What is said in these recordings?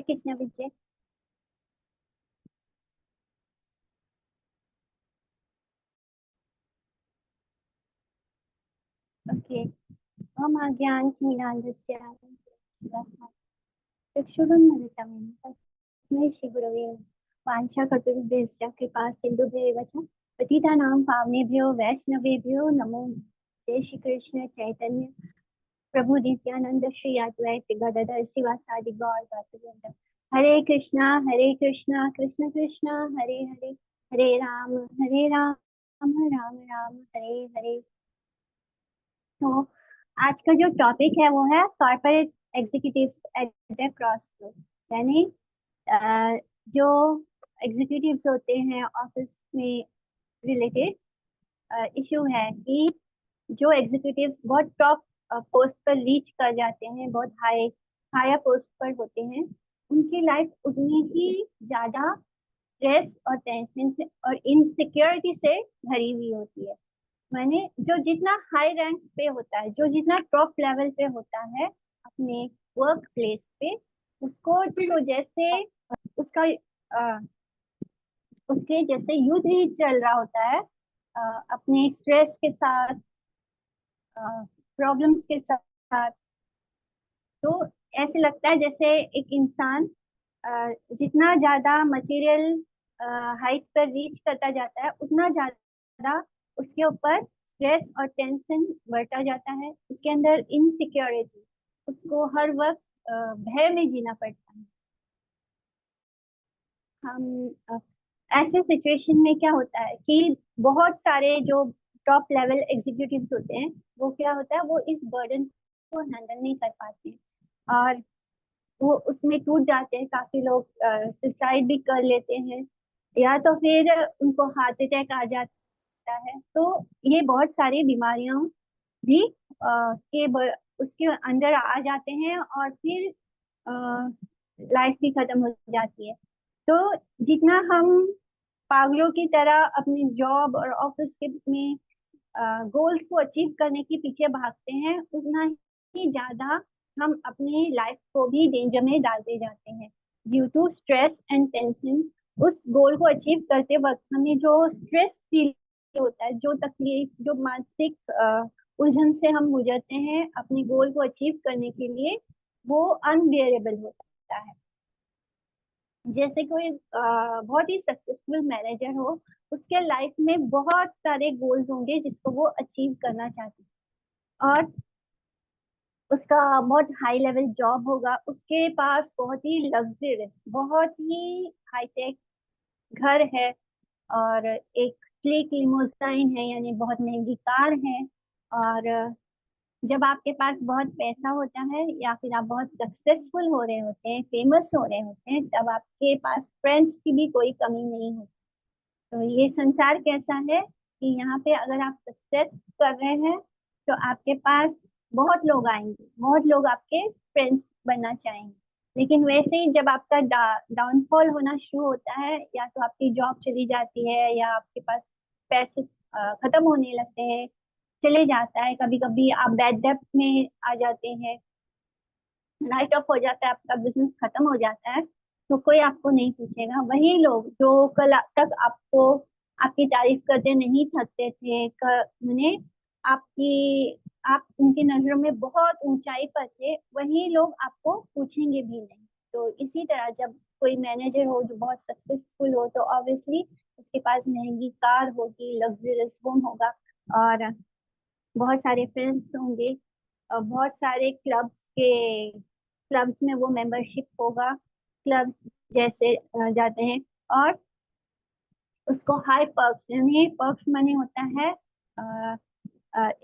हाय कृष्णा विजय। Okay. ज्ञानतिमिरान्धस्य चक्षुरुन्मिलितं तस्मै श्रीगुरवे वाञ्छाकल्पतरुभ्यश्च कृपासिन्धुभ्येव च पतितानां पावनेभ्यो वैष्णवेभ्यो नमो। जय श्री कृष्ण चैतन्य प्रभु नित्यानंद श्री अद्वैत गदाधर शिवासादि गौर भक्तवृंद। हरे कृष्णा कृष्ण कृष्ण हरे हरे, हरे राम राम राम हरे हरे। तो आज का जो टॉपिक है वो है corporate executives at the crossroad. यानी अ, जो एग्जीक्यूटिव्स होते हैं ऑफिस में रिलेटेड इशू है कि जो एग्जीक्यूटिव बहुत टॉप पोस्ट पर रीच कर जाते हैं, बहुत हायर पोस्ट पर होते हैं, उनकी लाइफ उतनी ही ज्यादा स्ट्रेस और टेंशन से और इनसिक्योरिटी से भरी हुई होती है। मैंने जो जितना हाई रैंक पे होता है, जो जितना टॉप लेवल पे होता है अपने वर्क प्लेस पे, उसको तो जैसे उसका उसके जैसे युद्ध ही चल रहा होता है अपने स्ट्रेस के साथ, प्रॉब्लम्स के साथ। तो ऐसे लगता है जैसे एक इंसान जितना ज्यादा मटेरियल हाइट पर रीच करता जाता है, उतना ज्यादा उसके ऊपर स्ट्रेस और टेंशन बढ़ता जाता है। उसके अंदर इनसिक्योरिटी, उसको हर वक्त भय में जीना पड़ता है। हम ऐसे सिचुएशन में क्या होता है कि बहुत सारे जो टॉप लेवल एग्जीक्यूटिव्स होते हैं, वो क्या होता है, वो इस बर्डन को हैंडल नहीं कर पाते और वो उसमें टूट जाते हैं। काफी लोग सुसाइड भी कर लेते हैं या तो फिर उनको हार्ट अटैक आ जाता है। तो ये बहुत सारी बीमारियां भी उसके अंदर आ जाते हैं और फिर लाइफ भी खत्म हो जाती है। तो जितना हम पागलों की तरह अपनी जॉब और ऑफिस के में गोल्स को अचीव करने के पीछे भागते हैं, उतना ही ज्यादा हम अपनी लाइफ को भी डेंजर में डालते जाते हैं due to stress and tension. उस गोल को अचीव करते वक्त हमें जो स्ट्रेस फील होता है, जो तकलीफ, जो मानसिक उलझन से हम गुजरते हैं अपने गोल को अचीव करने के लिए, वो अनबियरेबल होता है। जैसे कोई बहुत ही सक्सेसफुल मैनेजर हो, उसके लाइफ में बहुत सारे गोल्स होंगे जिसको वो अचीव करना चाहती है और उसका बहुत हाई लेवल जॉब होगा, उसके पास बहुत ही लग्जरियस, बहुत ही हाईटेक घर है और एक स्लीक लिमोसाइन है, यानी बहुत महंगी कार है। और जब आपके पास बहुत पैसा होता है या फिर आप बहुत सक्सेसफुल हो रहे होते हैं, फेमस हो रहे होते हैं, तब आपके पास फ्रेंड्स की भी कोई कमी नहीं होती। तो ये संसार कैसा है कि यहाँ पे अगर आप सक्सेस कर रहे हैं तो आपके पास बहुत लोग आएंगे, बहुत लोग आपके फ्रेंड्स बनना चाहेंगे। लेकिन वैसे ही जब आपका डाउनफॉल होना शुरू होता है, या तो आपकी जॉब चली जाती है या आपके पास पैसे खत्म होने लगते हैं, चले जाता है, कभी कभी आप बैड डेब्ट में आ जाते हैं, राइट ऑफ हो जाता है, आपका बिजनेस खत्म हो जाता है, तो कोई आपको नहीं पूछेगा। वही लोग जो कल तक आपको आपकी तारीफ करते नहीं थकते थे, मैंने आपकी आप उनकी नजरों में बहुत ऊंचाई पर थे, वही लोग आपको पूछेंगे भी नहीं। तो इसी तरह जब कोई मैनेजर हो जो बहुत सक्सेसफुल हो, तो ऑब्वियसली उसके पास महंगी कार होगी, लग्जरियस होम होगा और बहुत सारे फ्रेंड्स होंगे और बहुत सारे क्लब्स में वो मेंबरशिप होगा, क्लब जैसे जाते हैं। और उसको हाई पर्क्स, यानी पर्क्स मनी होता है,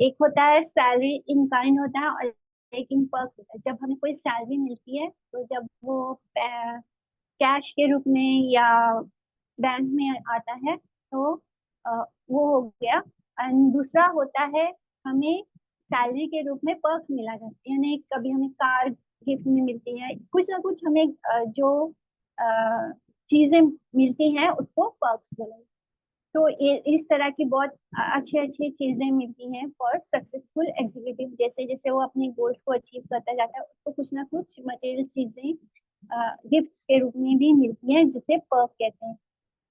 एक होता है सैलरी इन काइंड होता है और एक इन पर्क्स होता है। जब हमें कोई सैलरी मिलती है तो जब वो कैश के रूप में या बैंक में आता है तो अ, वो हो गया। एंड दूसरा होता है, हमें सैलरी के रूप में पर्क्स मिला जाता है, यानी कभी हमें कार गिफ्ट में मिलती है, कुछ ना कुछ हमें जो चीजें मिलती हैं उसको पर्क्स बोला। तो ये इस तरह की बहुत अच्छी अच्छी चीजें मिलती हैं फॉर सक्सेसफुल एग्जीक्यूटिव। जैसे जैसे वो अपने गोल्स को अचीव करता जाता है, उसको कुछ ना कुछ मटेरियल चीजें गिफ्ट के रूप में भी मिलती है, जिसे पर्क कहते हैं।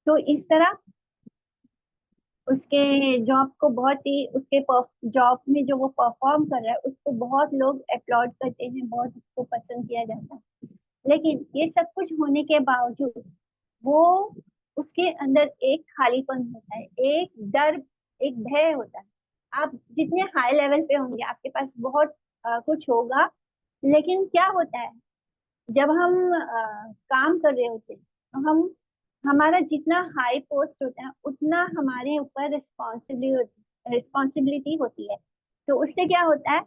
तो इस तरह उसके जॉब को बहुत ही, उसके जॉब में जो वो परफॉर्म कर रहा है उसको बहुत लोग अपलॉड करते हैं, बहुत उसको पसंद किया जाता है। लेकिन ये सब कुछ होने के बावजूद वो, उसके अंदर एक खालीपन होता है, एक डर, एक भय होता है। आप जितने हाई लेवल पे होंगे आपके पास बहुत कुछ होगा, लेकिन क्या होता है जब हम काम कर रहे होते हैं तो हम, हमारा जितना हाई पोस्ट होता है उतना हमारे ऊपर रिस्पॉन्सिबिलिटी होती है। तो उससे क्या होता है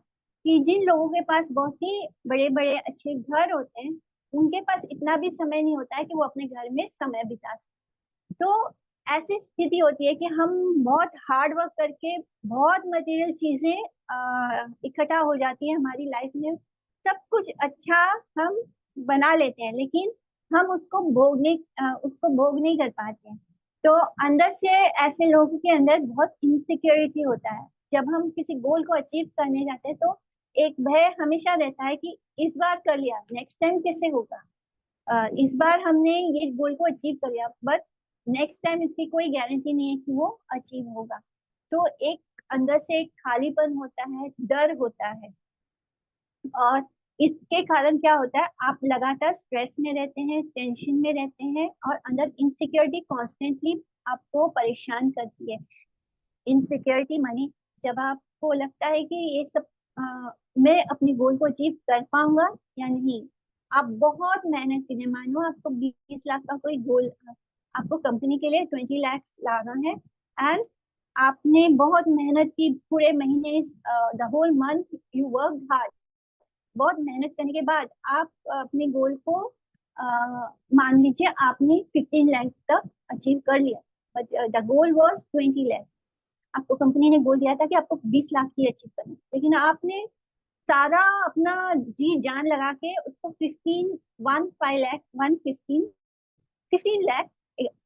कि जिन लोगों के पास बहुत ही बड़े बड़े अच्छे घर होते हैं, उनके पास इतना भी समय नहीं होता है कि वो अपने घर में समय बिता सकें। तो ऐसी स्थिति होती है कि हम बहुत हार्ड वर्क करके बहुत मटेरियल चीजें इकट्ठा हो जाती है हमारी लाइफ में, सब कुछ अच्छा हम बना लेते हैं, लेकिन हम उसको भोग नहीं कर पाते हैं। तो अंदर से ऐसे लोगों के अंदर बहुत इनसिक्योरिटी होता है। जब हम किसी गोल को अचीव करने जाते हैं तो एक भय हमेशा रहता है कि इस बार कर लिया, नेक्स्ट टाइम कैसे होगा। इस बार हमने ये गोल को अचीव कर लिया, बट नेक्स्ट टाइम इसकी कोई गारंटी नहीं है कि वो अचीव होगा। तो एक अंदर से एक खालीपन होता है, डर होता है। और इसके कारण क्या होता है, आप लगातार स्ट्रेस में रहते हैं, टेंशन में रहते हैं, और अंदर इनसिक्योरिटी कॉन्स्टेंटली आपको परेशान करती है। इनसिक्योरिटी मानी जब आपको लगता है कि ये सब मैं अपने गोल को अचीव कर पाऊंगा या नहीं। आप बहुत मेहनत कीजिए, मानो आपको 20 लाख का कोई गोल, आपको कंपनी के लिए 20 लाख लाना है, एंड आपने बहुत मेहनत की पूरे महीने, the whole month you work hard. बहुत मेहनत करने के बाद आप अपने गोल को मान लीजिए आपने 15 लाख तक अचीव कर लिया, but the goal was 20 lakh. आपको कंपनी ने गोल दिया था कि आपको 20 लाख ही अचीव करना, लेकिन आपने सारा अपना जी जान लगा के उसको 15 लाख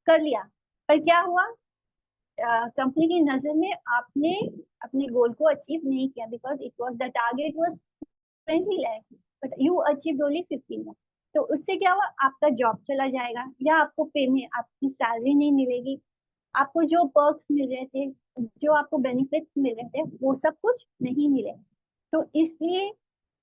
कर लिया। पर क्या हुआ, कंपनी की नजर में आपने अपने गोल को अचीव नहीं किया, because it was the target was 20 lakh, but you achieve only 15 lakh. तो उससे क्या हुआ, आपका जॉब चला जाएगा, या आपको पे में आपकी सैलरी नहीं मिलेगी, आपको जो पर्क्स मिल रहे थे, जो आपको बेनिफिट्स मिल रहे थे, वो सब कुछ नहीं मिले। तो इसलिए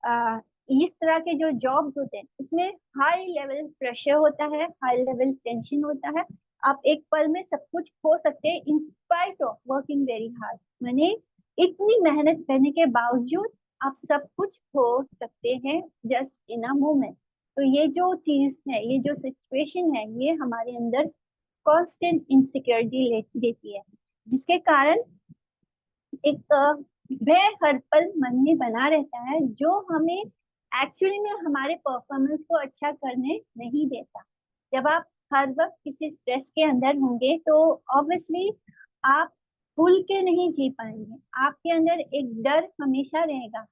आ, इस तरह के जो जॉब्स होते हैं उसमें हाई लेवल प्रेशर होता है, हाई लेवल टेंशन होता है। आप एक पल में सब कुछ खो सकते हैं, in spite of working very hard. मैंने इतनी मेहनत करने के बावजूद आप सब कुछ खो सकते हैं जस्ट इन अ मोमेंट। तो ये जो चीज है, ये जो सिचुएशन है, ये हमारे अंदर कांस्टेंट इनसिक्योरिटी देती है, जिसके कारण एक भय हर पल मन में बना रहता है, जो हमें एक्चुअली में हमारे परफॉर्मेंस को अच्छा करने नहीं देता। जब आप हर वक्त किसी स्ट्रेस के अंदर होंगे तो ऑब्वियसली आप खुल के नहीं जी पाएंगे, आपके अंदर एक डर हमेशा रहेगा,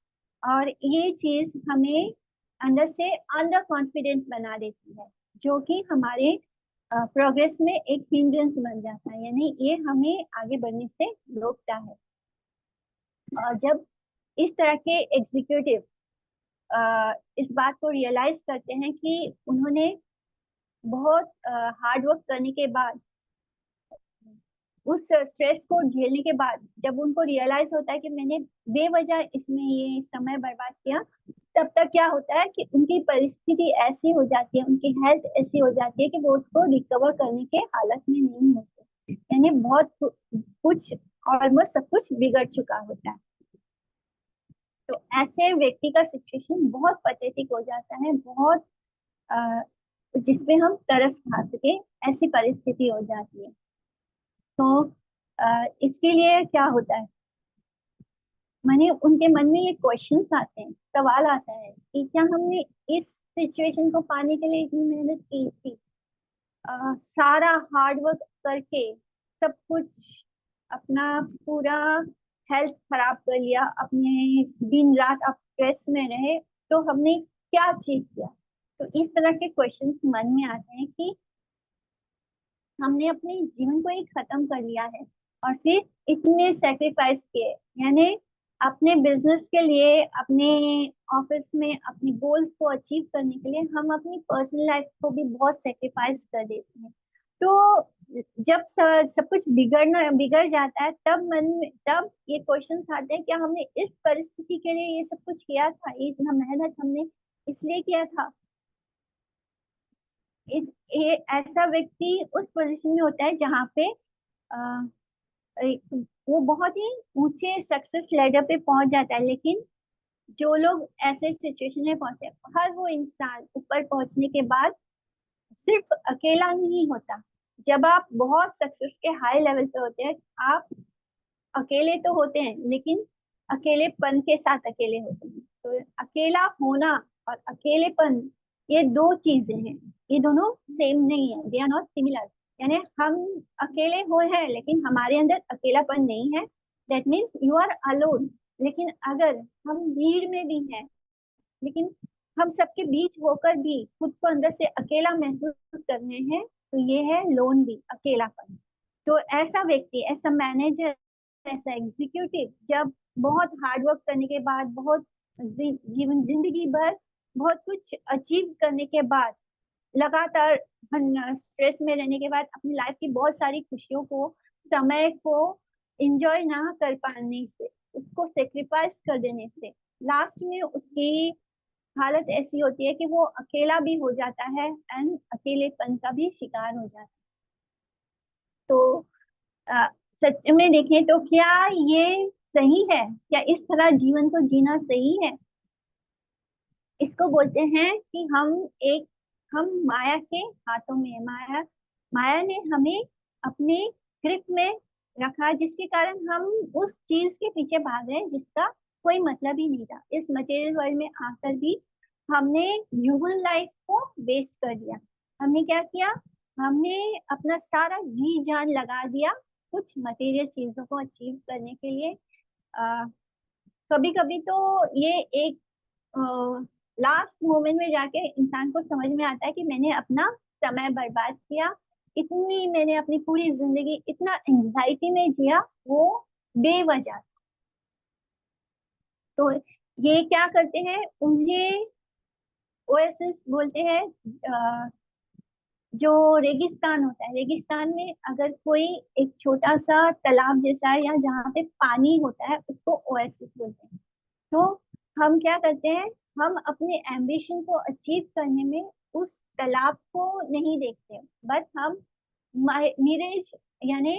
और ये चीज हमें अंदर से अंडर कॉन्फिडेंस बना देती है, जो कि हमारे प्रोग्रेस में एक हिंड्रेंस बन जाता है, यानी ये हमें आगे बढ़ने से रोकता है। और जब इस तरह के एग्जीक्यूटिव इस बात को रियलाइज करते हैं कि उन्होंने बहुत हार्ड वर्क करने के बाद, उस स्ट्रेस को झेलने के बाद, जब उनको रियलाइज होता है कि मैंने बेवजह इसमें ये समय बर्बाद किया, तब तक क्या होता है कि उनकी परिस्थिति ऐसी हो जाती है, उनकी हेल्थ ऐसी हो जाती है कि वो उसको रिकवर करने के हालत में नहीं होते, यानी बहुत कुछ, ऑलमोस्ट सब कुछ बिगड़ चुका होता है। तो ऐसे व्यक्ति का सिचुएशन बहुत पथेटिक हो जाता है, बहुत जिसमें हम तरस खा सके, ऐसी परिस्थिति हो जाती है। तो इसके लिए क्या होता है, माने उनके मन में ये क्वेश्चंस आते हैं, सवाल आता है कि क्या हमने इस सिचुएशन को पाने के लिए इतनी मेहनत की थी, सारा हार्ड वर्क करके सब कुछ, अपना पूरा हेल्थ खराब कर लिया, अपने दिन रात आप स्ट्रेस में रहे, तो हमने क्या अचीव किया। तो इस तरह के क्वेश्चंस मन में आते हैं कि हमने अपने जीवन को ही खत्म कर लिया है, और फिर इतने सेक्रीफाइस किए, यानी अपने बिजनेस के लिए, अपने ऑफिस में अपनी गोल्स को अचीव करने के लिए हम अपनी पर्सनल लाइफ को भी बहुत सेक्रीफाइस कर देते हैं। तो जब सब कुछ बिगड़ जाता है, तब ये क्वेश्चंस आते हैं, क्या हमने इस परिस्थिति के लिए ये सब कुछ किया था, ये इतना मेहनत हमने इसलिए किया था। ऐसा व्यक्ति उस पोजीशन में होता है जहाँ पे वो बहुत ही ऊंचे सक्सेस लेडर पे पहुंच जाता है। लेकिन जो लोग ऐसे सिचुएशन में पहुंचे हैं, हर वो इंसान ऊपर पहुंचने के बाद सिर्फ अकेला नहीं होता। जब आप बहुत सक्सेस के हाई लेवल पे होते हैं, आप अकेले तो होते हैं, लेकिन अकेलेपन के साथ अकेले होते हैं। तो अकेला होना और अकेलेपन, ये दो चीजें हैं, ये दोनों सेम नहीं है, दे आर नॉट सिमिलर। यानी हम अकेले हुए हैं लेकिन हमारे अंदर अकेलापन नहीं है, that means you are alone. लेकिन अगर हम भीड़ में भी हैं, लेकिन हम सबके बीच होकर भी खुद को अंदर से अकेला महसूस कर रहे हैं, तो ये है लोन भी, अकेलापन। तो ऐसा व्यक्ति, ऐसा मैनेजर, ऐसा एग्जीक्यूटिव जब बहुत हार्ड वर्क करने के बाद, बहुत जीवन जिंदगी भर बहुत कुछ अचीव करने के बाद, लगातार स्ट्रेस में रहने के बाद, अपनी लाइफ की बहुत सारी खुशियों को, समय को एंजॉय ना कर पाने से, उसको सेक्रीफाइस कर देने से, लास्ट में उसकी हालत ऐसी होती है कि वो अकेला भी हो जाता है एंड अकेलेपन का भी शिकार हो जाता है। तो अ, सच में देखें तो क्या ये सही है? क्या इस तरह जीवन को जीना सही है? इसको बोलते हैं कि हम माया के हाथों में हैं। माया ने हमें अपने ग्रिप में रखा, जिसके कारण हम उस चीज के पीछे भाग रहे हैं जिसका कोई मतलब ही नहीं था। इस मटेरियल वर्ल्ड में आकर भी हमने ह्यूमन लाइफ को वेस्ट कर दिया। हमने क्या किया? हमने अपना सारा जी जान लगा दिया कुछ मटेरियल चीजों को अचीव करने के लिए। कभी कभी तो ये एक लास्ट मोमेंट में जाके इंसान को समझ में आता है कि मैंने अपना समय बर्बाद किया, इतनी मैंने अपनी पूरी जिंदगी इतना एंजाइटी में जिया, वो बेवजह। तो ये क्या करते हैं, उन्हें ओएसिस बोलते हैं। जो रेगिस्तान होता है, रेगिस्तान में अगर कोई एक छोटा सा तालाब जैसा है या जहाँ पे पानी होता है, उसको ओएसिस बोलते हैं। तो हम क्या करते हैं, हम अपने एम्बिशन को अचीव करने में उस तालाब को नहीं देखते, बट हम मिरेज, यानी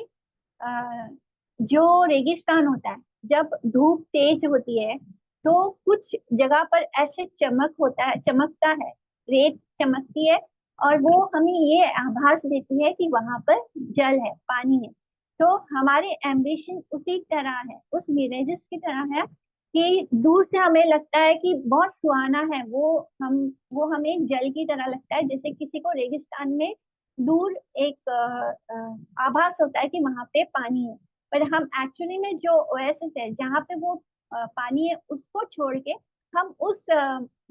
अ, जो रेगिस्तान होता है, जब धूप तेज होती है तो कुछ जगह पर ऐसे चमक होता है, चमकता है, रेत चमकती है, और वो हमें ये आभास देती है कि वहां पर जल है, पानी है। तो हमारे एम्बिशन उसी तरह है, उस मिरेजेस की तरह है, कि दूर से हमें लगता है कि बहुत सुहाना है वो हमें जल की तरह लगता है। जैसे किसी को रेगिस्तान में दूर एक आभास होता है कि वहां पे पानी है, पर हम एक्चुअली में जो ओएसिस है, जहाँ पे वो पानी है, उसको छोड़ के हम उस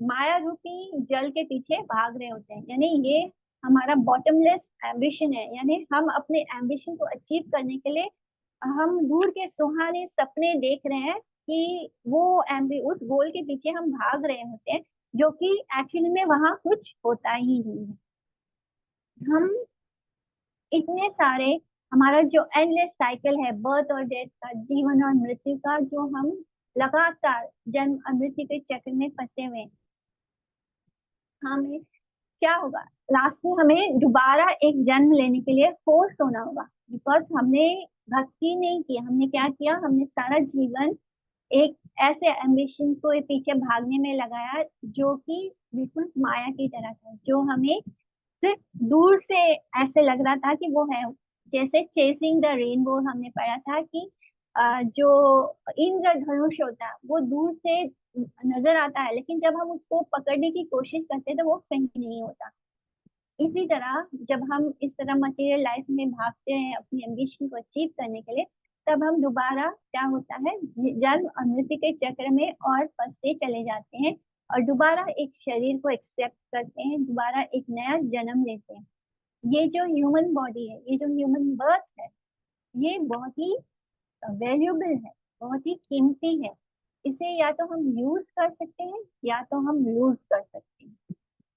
माया रूपी जल के पीछे भाग रहे होते हैं। यानी ये हमारा बॉटमलेस एम्बिशन है। यानी हम अपने एम्बिशन को अचीव करने के लिए हम दूर के सुहाने सपने देख रहे हैं, कि वो उस गोल के पीछे हम भाग रहे होते हैं, जो कि एक्चुअली में वहां कुछ होता ही नहीं है। हम इतने सारे, हमारा जो एंडलेस साइकिल है बर्थ और डेथ का, जीवन और मृत्यु का, जो हम लगातार जन्म और मृत्यु के चक्र में फंसे हुए हैं, हमें क्या होगा? लास्ट में हमें दोबारा एक जन्म लेने के लिए फोर्स होना होगा, बिकॉज हमने भक्ति नहीं की। हमने क्या किया? हमने सारा जीवन एक ऐसे एम्बिशन को पीछे भागने में लगाया, जो कि बिल्कुल माया की तरह था, जो हमें सिर्फ दूर से ऐसे लग रहा था कि वो है। जैसे चेसिंग द रेनबो हमने पढ़ा था कि जो इंद्रधनुष होता है वो दूर से नजर आता है, लेकिन जब हम उसको पकड़ने की कोशिश करते हैं तो वो कहीं नहीं होता। इसी तरह जब हम इस तरह मटेरियल लाइफ में भागते हैं अपनी एम्बिशन को अचीव करने के लिए, तब हम दोबारा क्या होता है, जन्म और मृत्यु के चक्र में और फंसते चले जाते हैं, और दोबारा एक शरीर को एक्सेप्ट करते हैं, दोबारा एक नया जन्म लेते हैं। ये जो ह्यूमन बॉडी है, ये जो ह्यूमन बर्थ है, ये बहुत ही वैल्यूबल है, बहुत ही कीमती है। इसे या तो हम यूज कर सकते हैं या तो हम लूज कर सकते हैं।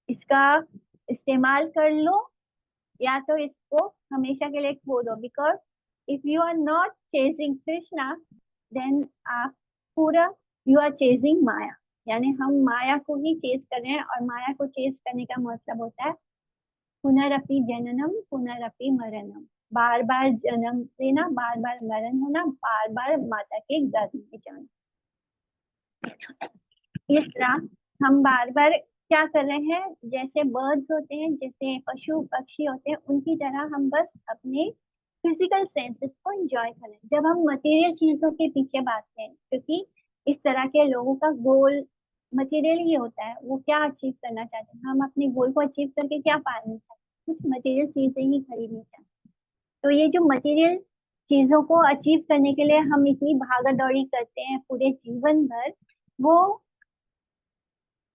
इसका इस्तेमाल कर लो या तो इसको हमेशा के लिए खो दो। Because if you are not chasing Krishna then आप पूरा यू आर चेजिंग माया, यानी हम माया को ही चेज कर रहे हैं। और माया को चेज करने का मतलब होता है पुनरअपि जननम पुनरअपि मरणम, बार बार जन्म लेना, बार बार मरण होना, बार बार माता के गर्भ में जाना। इस तरह हम बार बार क्या कर रहे हैं, जैसे बर्ड्स होते हैं, जैसे पशु पक्षी होते हैं, उनकी तरह हम बस अपने फिजिकल सेंसेस को एंजॉय करें। जब हम मटेरियल चीजों के पीछे भागते हैं, क्योंकि इस तरह के लोगों का गोल मटेरियल ही होता है, वो क्या अचीव करना चाहते हैं, हम अपने गोल को अचीव करके क्या पाना चाहते हैं, कुछ मटेरियल चीजें ही खरीदनी चाहते हैं। तो ये जो मटेरियल चीजों को अचीव करने के लिए हम इतनी भागा दौड़ी करते हैं पूरे जीवन भर, वो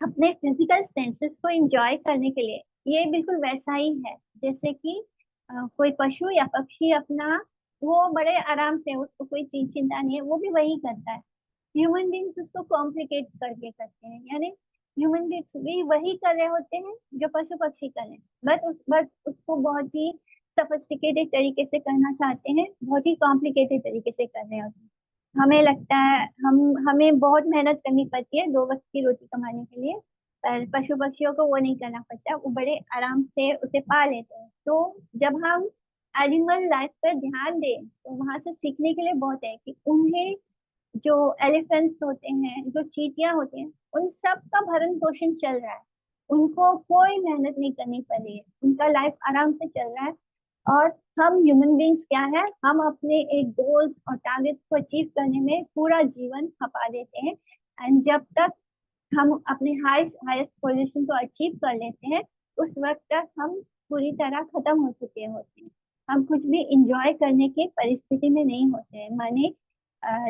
अपने फिजिकल सेंसेस को एंजॉय करने के लिए, ये बिल्कुल वैसा ही है जैसे कि कोई पशु या पक्षी अपना, वो बड़े आराम से, उसको कोई चीज चिंता नहीं है, वो भी वही करता है। ह्यूमन बींग्स उसको कॉम्प्लिकेट करके करते हैं, यानी ह्यूमन बींग्स भी वही कर रहे होते हैं जो पशु पक्षी कर रहे हैं, बस उसको बहुत ही सफिस्टिकेटेड तरीके से करना चाहते हैं, बहुत ही कॉम्प्लिकेटेड तरीके से कर रहे होते हैं। हमें लगता है हमें बहुत मेहनत करनी पड़ती है 2 वक्त की रोटी कमाने के लिए, पर पशु पक्षियों को वो नहीं करना पड़ता, वो बड़े आराम से उसे पा लेते हैं। तो जब हम एनिमल लाइफ पर ध्यान दें तो वहां से सीखने के लिए बहुत है कि उन्हें, जो एलिफेंट्स होते हैं, जो चींटियां होती हैं, उन सब का भरण पोषण चल रहा है, उनको कोई मेहनत नहीं करनी पड़ रही है, उनका लाइफ आराम से चल रहा है। और हम ह्यूमन बींग्स क्या है, हम अपने एक गोल्स और टारगेट्स को अचीव करने में पूरा जीवन खपा देते हैं। एंड जब तक हम अपने हाईएस्ट पोजीशन को अचीव कर लेते हैं, उस वक्त तक हम पूरी तरह खत्म हो चुके होते हैं, हम कुछ भी इंजॉय करने की परिस्थिति में नहीं होते हैं। माने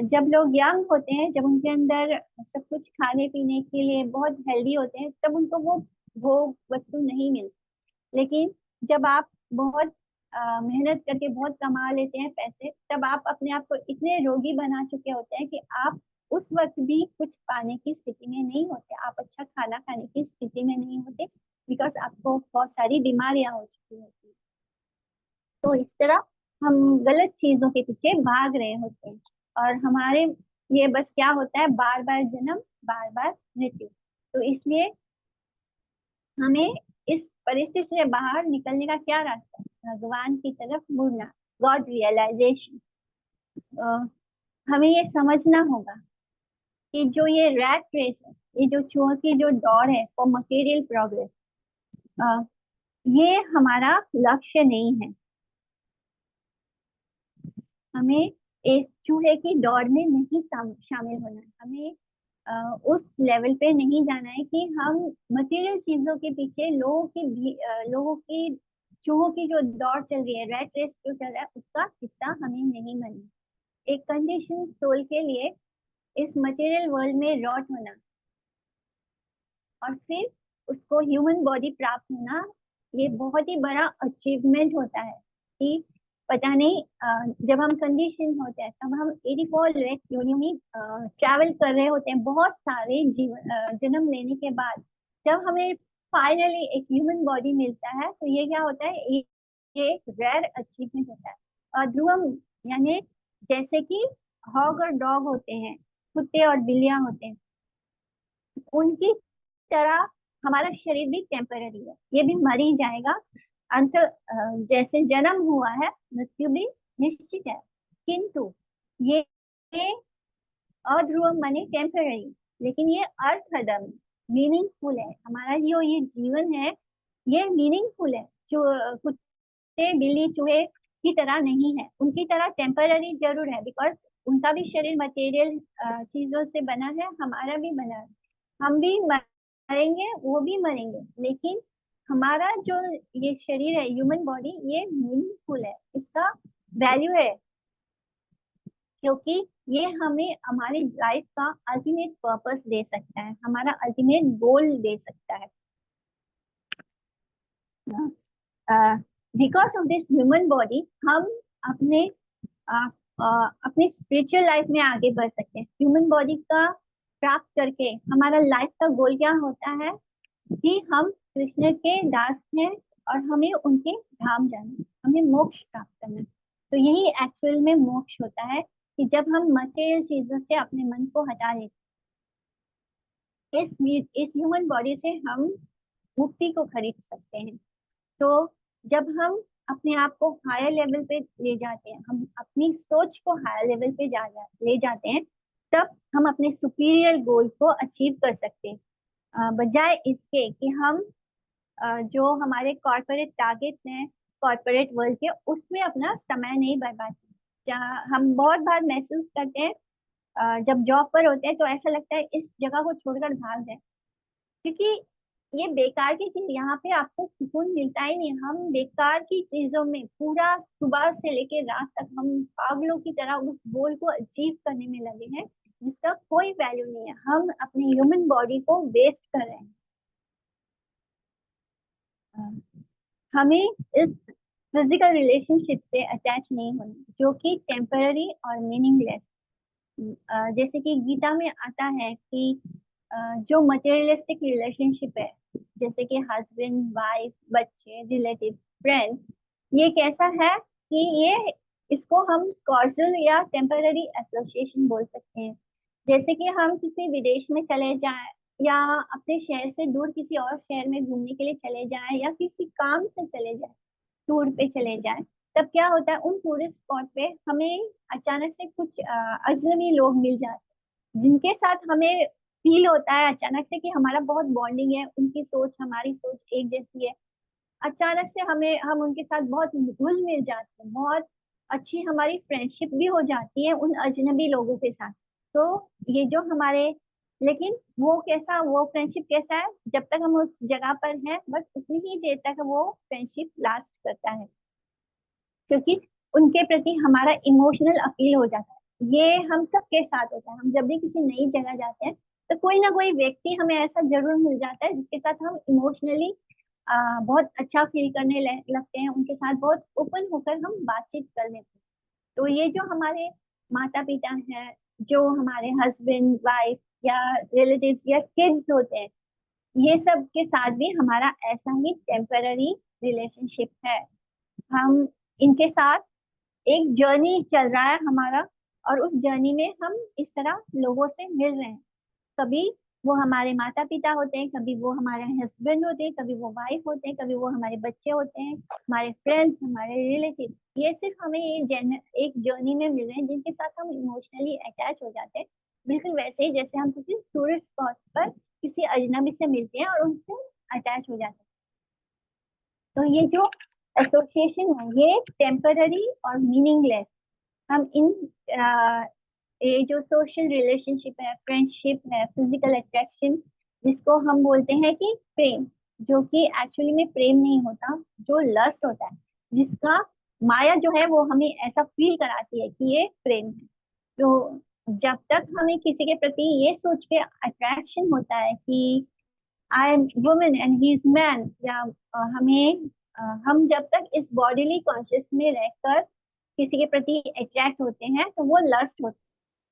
जब लोग यंग होते हैं, जब उनके अंदर सब कुछ खाने पीने के लिए बहुत हेल्दी होते हैं, तब उनको वो वस्तु नहीं मिलती। लेकिन जब आप बहुत मेहनत करके बहुत कमा लेते हैं पैसे, तब आप अपने आप को इतने रोगी बना चुके होते हैं कि आप उस वक्त भी कुछ पाने की स्थिति में नहीं होते, आप अच्छा खाना खाने की स्थिति में नहीं होते, बिकॉज आपको बहुत सारी बीमारियां हो चुकी होती है। तो इस तरह हम गलत चीजों के पीछे भाग रहे होते हैं, और हमारे ये बस क्या होता है, बार बार जन्म, बार बार मृत्यु। तो इसलिए हमें इस परिस्थिति से बाहर निकलने का क्या रास्ता है, भगवान की तरफ मुड़ना, गॉड रियलाइजेशन। हमें ये समझना होगा कि जो ये रैट रेस है, ये जो चूहों की जो दौड़ है फॉर मटेरियल प्रोग्रेस, ये हमारा लक्ष्य नहीं है। हमें एक चूहे की दौड़ में नहीं शामिल होना है, हमें उस लेवल पे नहीं जाना है कि हम मटेरियल चीजों के पीछे लोगों की चूहों की जो दौड़ चल रही है, रैट रेस जो चल रहा है, उसका हिस्सा हमें नहीं बनना। एक कंडीशन सोल के लिए इस मटेरियल वर्ल्ड में रॉट होना और फिर उसको ह्यूमन बॉडी प्राप्त होना, ये बहुत ही बड़ा अचीवमेंट होता है। कि पता नहीं जब हम कंडीशन होते हैं तब हम 84 लाख योनियों में ट्रैवल कर रहे होते हैं, बहुत सारे जन्म लेने के बाद जब हमें फाइनली एक ह्यूमन बॉडी मिलता है, तो ये क्या होता है, ये एक रेयर अचीवमेंट होता है। और ध्रुवम, यानी जैसे कि हॉग और डॉग होते हैं, कुत्ते और बिल्लियां होते हैं, उनकी तरह हमारा शरीर भी टेम्पररी है, ये भी मर ही जाएगा। अंत जैसे जन्म हुआ है, मृत्यु भी निश्चित है। किंतु ये अध्रुव माने टेम्पररी, लेकिन ये अर्थदम मीनिंगफुल है। हमारा जो ये जीवन है, ये मीनिंगफुल है। जो कुत्ते बिल्ली चूहे की तरह नहीं है, उनकी तरह टेम्पररी जरूर है, बिकॉज उनका भी शरीर मटेरियल चीजों से बना है, हमारा भी बना है। हम भी मरेंगे, वो भी मरेंगे, लेकिन हमारा जो ये शरीर है, ह्यूमन बॉडी, ये मीनिंगफुल है, इसका वैल्यू है, क्योंकि ये हमें हमारी लाइफ का अल्टीमेट पर्पस दे सकता है, हमारा अल्टीमेट गोल दे सकता है। Because of this human body हम अपने अपने स्पिरिचुअल लाइफ में आगे बढ़ सकते हैं। ह्यूमन बॉडी का प्राप्त करके हमारा लाइफ का गोल क्या होता है कि हम कृष्ण के दास हैं और हमें उनके धाम जाना, हमें मोक्ष प्राप्त करना। तो यही एक्चुअल में मोक्ष होता है कि जब हम मटेरियल चीजों से अपने मन को हटा लेते हैं, इस ह्यूमन बॉडी से हम मुक्ति को खरीद सकते हैं। तो जब हम अपने आप को हायर लेवल पे ले जाते हैं, हम अपनी सोच को हायर लेवल पे ले जाते हैं, तब हम अपने सुपीरियर गोल को अचीव कर सकते हैं। बजाय इसके कि हम जो हमारे कॉर्पोरेट टारगेट्स हैं कॉर्पोरेट वर्ल्ड के, उसमें अपना समय नहीं बर्बाद। जहाँ हम बहुत बार महसूस करते हैं जब जॉब पर होते हैं तो ऐसा लगता है इस जगह को छोड़कर भाग जाए, क्योंकि ये बेकार की चीज, यहाँ पे आपको सुकून मिलता ही नहीं। हम बेकार की चीजों में पूरा सुबह से लेकर रात तक हम पागलों की तरह उस गोल को अचीव करने में लगे हैं जिसका कोई वैल्यू नहीं है। हम अपने ह्यूमन बॉडी को वेस्ट कर रहे हैं। हमें इस फिजिकल रिलेशनशिप से अटैच नहीं होना जो कि टेम्पररी और मीनिंगलेस। जैसे कि गीता में आता है कि जो मटेरियलिस्टिक रिलेशनशिप है, जैसे कि हस्बैंड वाइफ बच्चे रिलेटिव फ्रेंड्स, ये कैसा है कि ये इसको हम कॉजल या टेम्पररी एसोसिएशन बोल सकते हैं। जैसे कि हम किसी विदेश में चले जाएं या अपने शहर से दूर किसी और शहर में घूमने के लिए चले जाएं या किसी काम से चले जाएं, टूर पे चले जाएं, तब क्या होता है उन टूरिस्ट स्पॉट पे हमें अचानक से कुछ अजनबी लोग मिल जाते हैं जिनके साथ हमें फील होता है अचानक से कि हमारा बहुत बॉन्डिंग है, उनकी सोच हमारी सोच एक जैसी है। अचानक से हम उनके साथ बहुत घुल मिल जाते हैं, बहुत अच्छी हमारी फ्रेंडशिप भी हो जाती है उन अजनबी लोगों के साथ। तो ये जो हमारे, लेकिन वो फ्रेंडशिप कैसा है, जब तक हम उस जगह पर हैं बस उतनी ही देर तक वो फ्रेंडशिप लास्ट करता है, क्योंकि उनके प्रति हमारा इमोशनल अपील हो जाता है। ये हम सबके साथ होता है। हम जब भी किसी नई जगह जाते हैं तो कोई ना कोई व्यक्ति हमें ऐसा जरूर मिल जाता है जिसके साथ हम इमोशनली बहुत अच्छा फील करने लगते हैं, उनके साथ बहुत ओपन होकर हम बातचीत कर लेते हैं। तो ये जो हमारे माता पिता हैं, जो हमारे हस्बैंड वाइफ या रिलेटिव्स या किड्स होते हैं, ये सब के साथ भी हमारा ऐसा ही टेम्पररी रिलेशनशिप है। हम इनके साथ एक जर्नी चल रहा है हमारा, और उस जर्नी में हम इस तरह लोगों से मिल रहे हैं। कभी वो हमारे माता पिता होते हैं, कभी वो हमारे हस्बैंड होते हैं, कभी वो वाइफ होते हैं, कभी वो हमारे बच्चे होते हैं, हमारे फ्रेंड्स, हमारे रिलेटिव। ये सिर्फ हमें एक जर्नी में मिल रहे हैं जिनके साथ हम इमोशनली अटैच हो जाते हैं, बिल्कुल वैसे ही जैसे हम किसी टूरिस्ट स्पॉट पर किसी अजनबी से मिलते हैं और उनसे अटैच हो जाते हैं। तो ये जो एसोसिएशन है ये टेम्पररी और मीनिंगलेस। हम इन ये जो सोशल रिलेशनशिप है, फ्रेंडशिप है, फिजिकल अट्रैक्शन, जिसको हम बोलते हैं कि प्रेम, जो कि एक्चुअली में प्रेम नहीं होता, जो लस्ट होता है, जिसका माया जो है वो हमें ऐसा फील कराती है कि ये प्रेम है। तो जब तक हमें किसी के प्रति ये सोच के अट्रैक्शन होता है कि I am women and he is man, या हम जब तक इस बॉडीली कॉन्शियस में रहकर किसी के प्रति अट्रैक्ट होते हैं तो वो लस्ट होता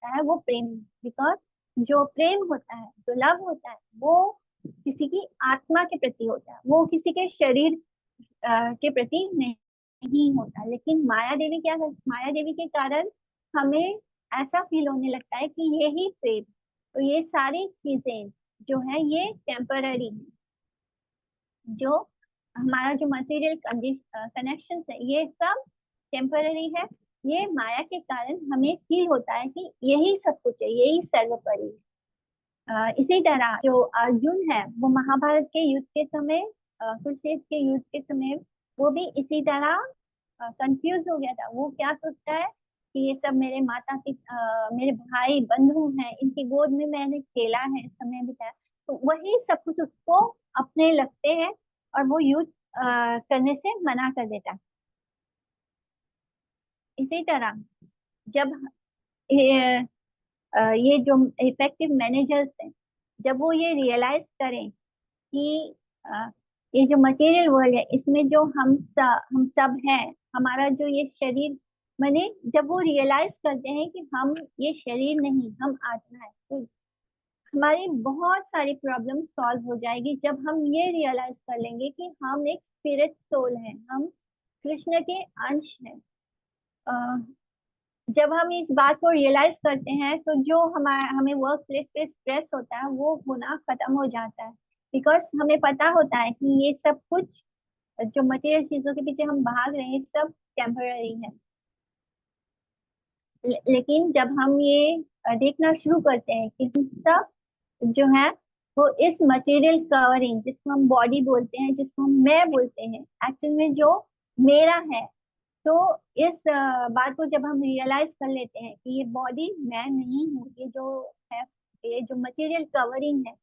है, वो प्रेम। बिकॉज जो प्रेम होता है, जो लव होता है, वो किसी की आत्मा के प्रति होता है, वो किसी के शरीर के प्रति नहीं होता। लेकिन माया देवी के कारण हमें ऐसा फील होने लगता है कि ये ही प्रेम। तो ये सारी चीजें जो है ये टेम्पररी है। जो हमारा जो मटेरियल कनेक्शन है ये सब टेम्पररी है। ये माया के कारण हमें फील होता है कि यही सब कुछ है, यही सर्वोपरि है। इसी तरह जो अर्जुन है वो महाभारत के युद्ध के समय, कुरुक्षेत्र के युद्ध के समय, वो भी इसी तरह कंफ्यूज हो गया था। वो क्या सोचता है कि ये सब मेरे माता पिता, मेरे भाई बंधु हैं, इनकी गोद में मैंने खेला है, समय बिताया, तो वही सब कुछ उसको अपने लगते हैं और वो युद्ध करने से मना कर देता है। इसी तरह जब ये, ये जो इफेक्टिव मैनेजर्स हैं, जब वो ये रियलाइज करें कि ये जो मटेरियल वर्ल्ड है इसमें जो हम सब हैं, हमारा जो ये शरीर, मैंने जब वो रियलाइज करते हैं कि हम ये शरीर नहीं, हम आत्मा है, तो हमारी बहुत सारी प्रॉब्लम सॉल्व हो जाएगी जब हम ये रियलाइज कर लेंगे कि हम एक स्पिरिट सोल हैं, हम कृष्ण के अंश हैं। जब हम इस बात को रियलाइज करते हैं तो जो हमें वर्क प्लेस पे स्ट्रेस होता है वो होना खत्म हो जाता है। बिकॉज हमें पता होता है कि ये सब कुछ जो मटेरियल चीजों के पीछे हम भाग रहे हैं सब टेम्पररी है। लेकिन जब हम ये देखना शुरू करते हैं कि हम सब जो है वो इस मटेरियल कवरिंग जिसको हम बॉडी बोलते हैं, जिसको हम मैं बोलते हैं, एक्चुअल में जो मेरा है, तो इस बात को जब हम रियलाइज कर लेते हैं कि ये बॉडी मैं नहीं हूँ, ये जो है, ये जो मटेरियल कवरिंग है,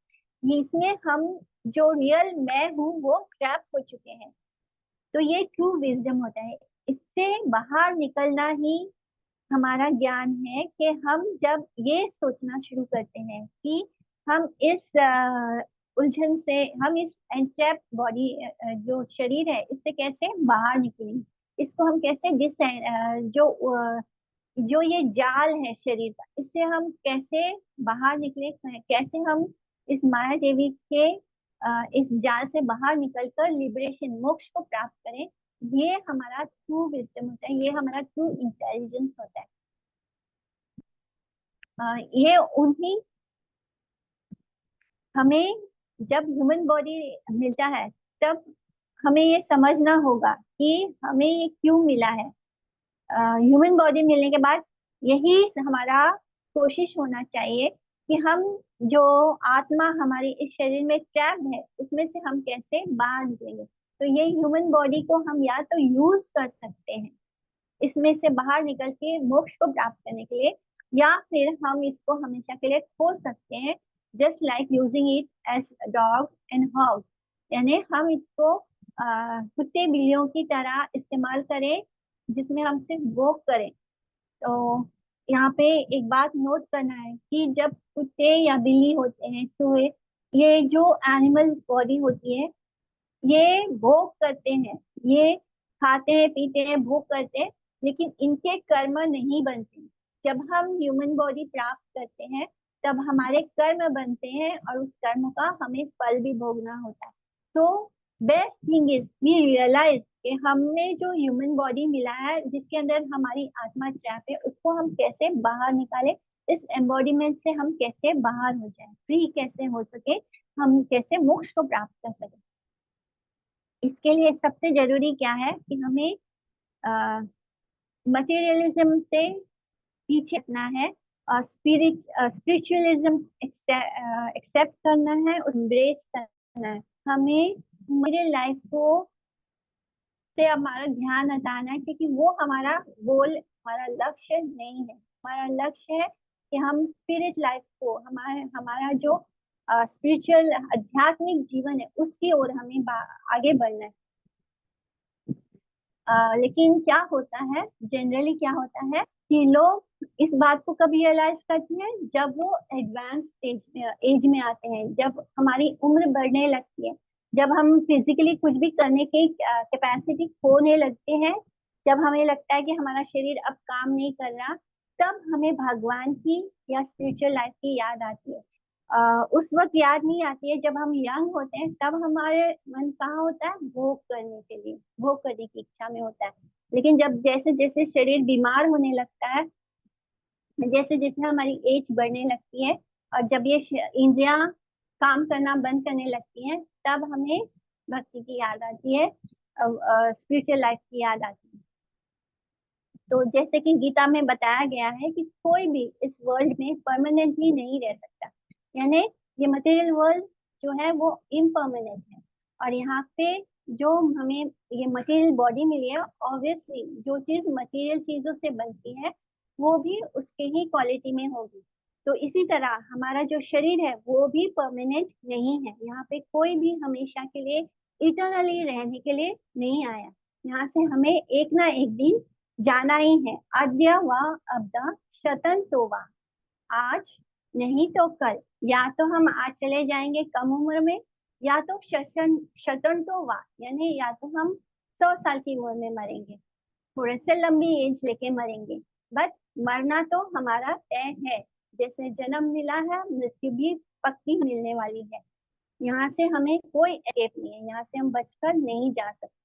ये इसमें हम जो रियल मैं हूँ वो ट्रैप हो चुके हैं। तो ये ट्रू विजडम होता है। इससे बाहर निकलना ही हमारा ज्ञान है कि हम जब ये सोचना शुरू करते हैं कि हम इस उलझन से, हम इस एंट्रैप बॉडी जो शरीर है इससे कैसे बाहर निकलेंगे, इसको हम कैसे जो ये जाल है शरीर का, इससे हम कैसे बाहर निकले, कैसे हम इस माया देवी के इस जाल से बाहर निकलकर लिबरेशन, मोक्ष को प्राप्त करें। ये हमारा ट्रू विजडम होता है, ये हमारा ट्रू इंटेलिजेंस होता है। ये उन्हीं हमें जब ह्यूमन बॉडी मिलता है तब हमें ये समझना होगा कि हमें ये क्यों मिला है। ह्यूमन बॉडी मिलने के बाद यही हमारा कोशिश होना चाहिए कि हम जो आत्मा हमारी इस शरीर में ट्रैप्ड है उसमें से हम कैसे बाहर निकलेंगे। तो ये ह्यूमन बॉडी को हम या तो यूज कर सकते हैं इसमें से बाहर निकल के मोक्ष को प्राप्त करने के लिए, या फिर हम इसको हमेशा के लिए खो सकते हैं, just like using it as dog and house. यानी हम इसको कुत्ते बिल्लियों की तरह इस्तेमाल करें जिसमें हम सिर्फ वॉक करें। तो यहाँ पे एक बात नोट करना है कि जब कुत्ते या बिल्ली होते हैं, चूहे, ये जो एनिमल बॉडी होती है, ये भोग करते हैं, ये खाते हैं, पीते हैं, भोग करते हैं, लेकिन इनके कर्म नहीं बनते। जब हम ह्यूमन बॉडी प्राप्त करते हैं तब हमारे कर्म बनते हैं और उस कर्म का हमें फल भी भोगना होता है। तो best thing is we realise कि हमने जो ह्यूमन बॉडी मिला है जिसके अंदर हमारी आत्मा ट्रैप है, उसको हम कैसे बाहर निकाले, इस एम्बॉडीमेंट से हम कैसे बाहर हो जाए, फ्री कैसे हो सके, हम कैसे मोक्ष को प्राप्त कर सके। इसके लिए सबसे जरूरी क्या है कि हमें मटेरियलिज्म से पीछे हटना है और स्पिरिचुअलिज्म एक्सेप्ट करना है और एम्ब्रेस करना है। हमें मेरे लाइफ को से हमारा ध्यान हटाना है क्योंकि वो हमारा गोल, हमारा लक्ष्य नहीं है। हमारा लक्ष्य है कि हम स्पिरिट लाइफ को, हमारे हमारा जो स्पिरिचुअल आध्यात्मिक जीवन है उसकी ओर हमें आगे बढ़ना है। लेकिन क्या होता है, जनरली क्या होता है कि लोग इस बात को कब रियलाइज करते हैं, जब वो एडवांस एज में आते हैं, जब हमारी उम्र बढ़ने लगती है, जब हम फिजिकली कुछ भी करने की कैपेसिटी खोने लगते हैं, जब हमें लगता है कि हमारा शरीर अब काम नहीं कर रहा, तब हमें भगवान की या स्पिरिचुअल लाइफ की याद आती है। उस वक्त याद नहीं आती है। जब हम यंग होते हैं तब हमारे मन कहाँ होता है, भोग करने के लिए, भोग करने की इच्छा में होता है। लेकिन जब जैसे जैसे शरीर बीमार होने लगता है, जैसे जैसे हमारी एज बढ़ने लगती है और जब ये इंद्रियां काम करना बंद करने लगती हैं, तब हमें भक्ति की याद आती है, स्पिरिचुअल लाइफ की याद आती है। तो जैसे कि गीता में बताया गया है कि कोई भी इस वर्ल्ड में परमानेंटली नहीं रह सकता, यानी ये मटेरियल वर्ल्ड जो है वो इम्परमानेंट है। और यहाँ पे जो हमें ये मटेरियल बॉडी मिली है, ऑब्वियसली जो चीज मटेरियल चीजों से बनती है वो भी उसके ही क्वालिटी में होगी। तो इसी तरह हमारा जो शरीर है वो भी परमानेंट नहीं है। यहाँ पे कोई भी हमेशा के लिए, इटरनली रहने के लिए नहीं आया। यहाँ से हमें एक ना एक दिन जाना ही है। अद्य व अब्दा शतन तो वा, आज नहीं तो कल। या तो हम आज चले जाएंगे कम उम्र में, या तो शतन शतन तो वा, यानी या तो हम 100 साल की उम्र में मरेंगे, थोड़े से लंबी एज लेके मरेंगे, बट मरना तो हमारा तय है। जैसे जन्म मिला है, मृत्यु भी पक्की मिलने वाली है। यहाँ से हमें कोई एस्केप नहीं है, यहाँ से हम बचकर नहीं जा सकते।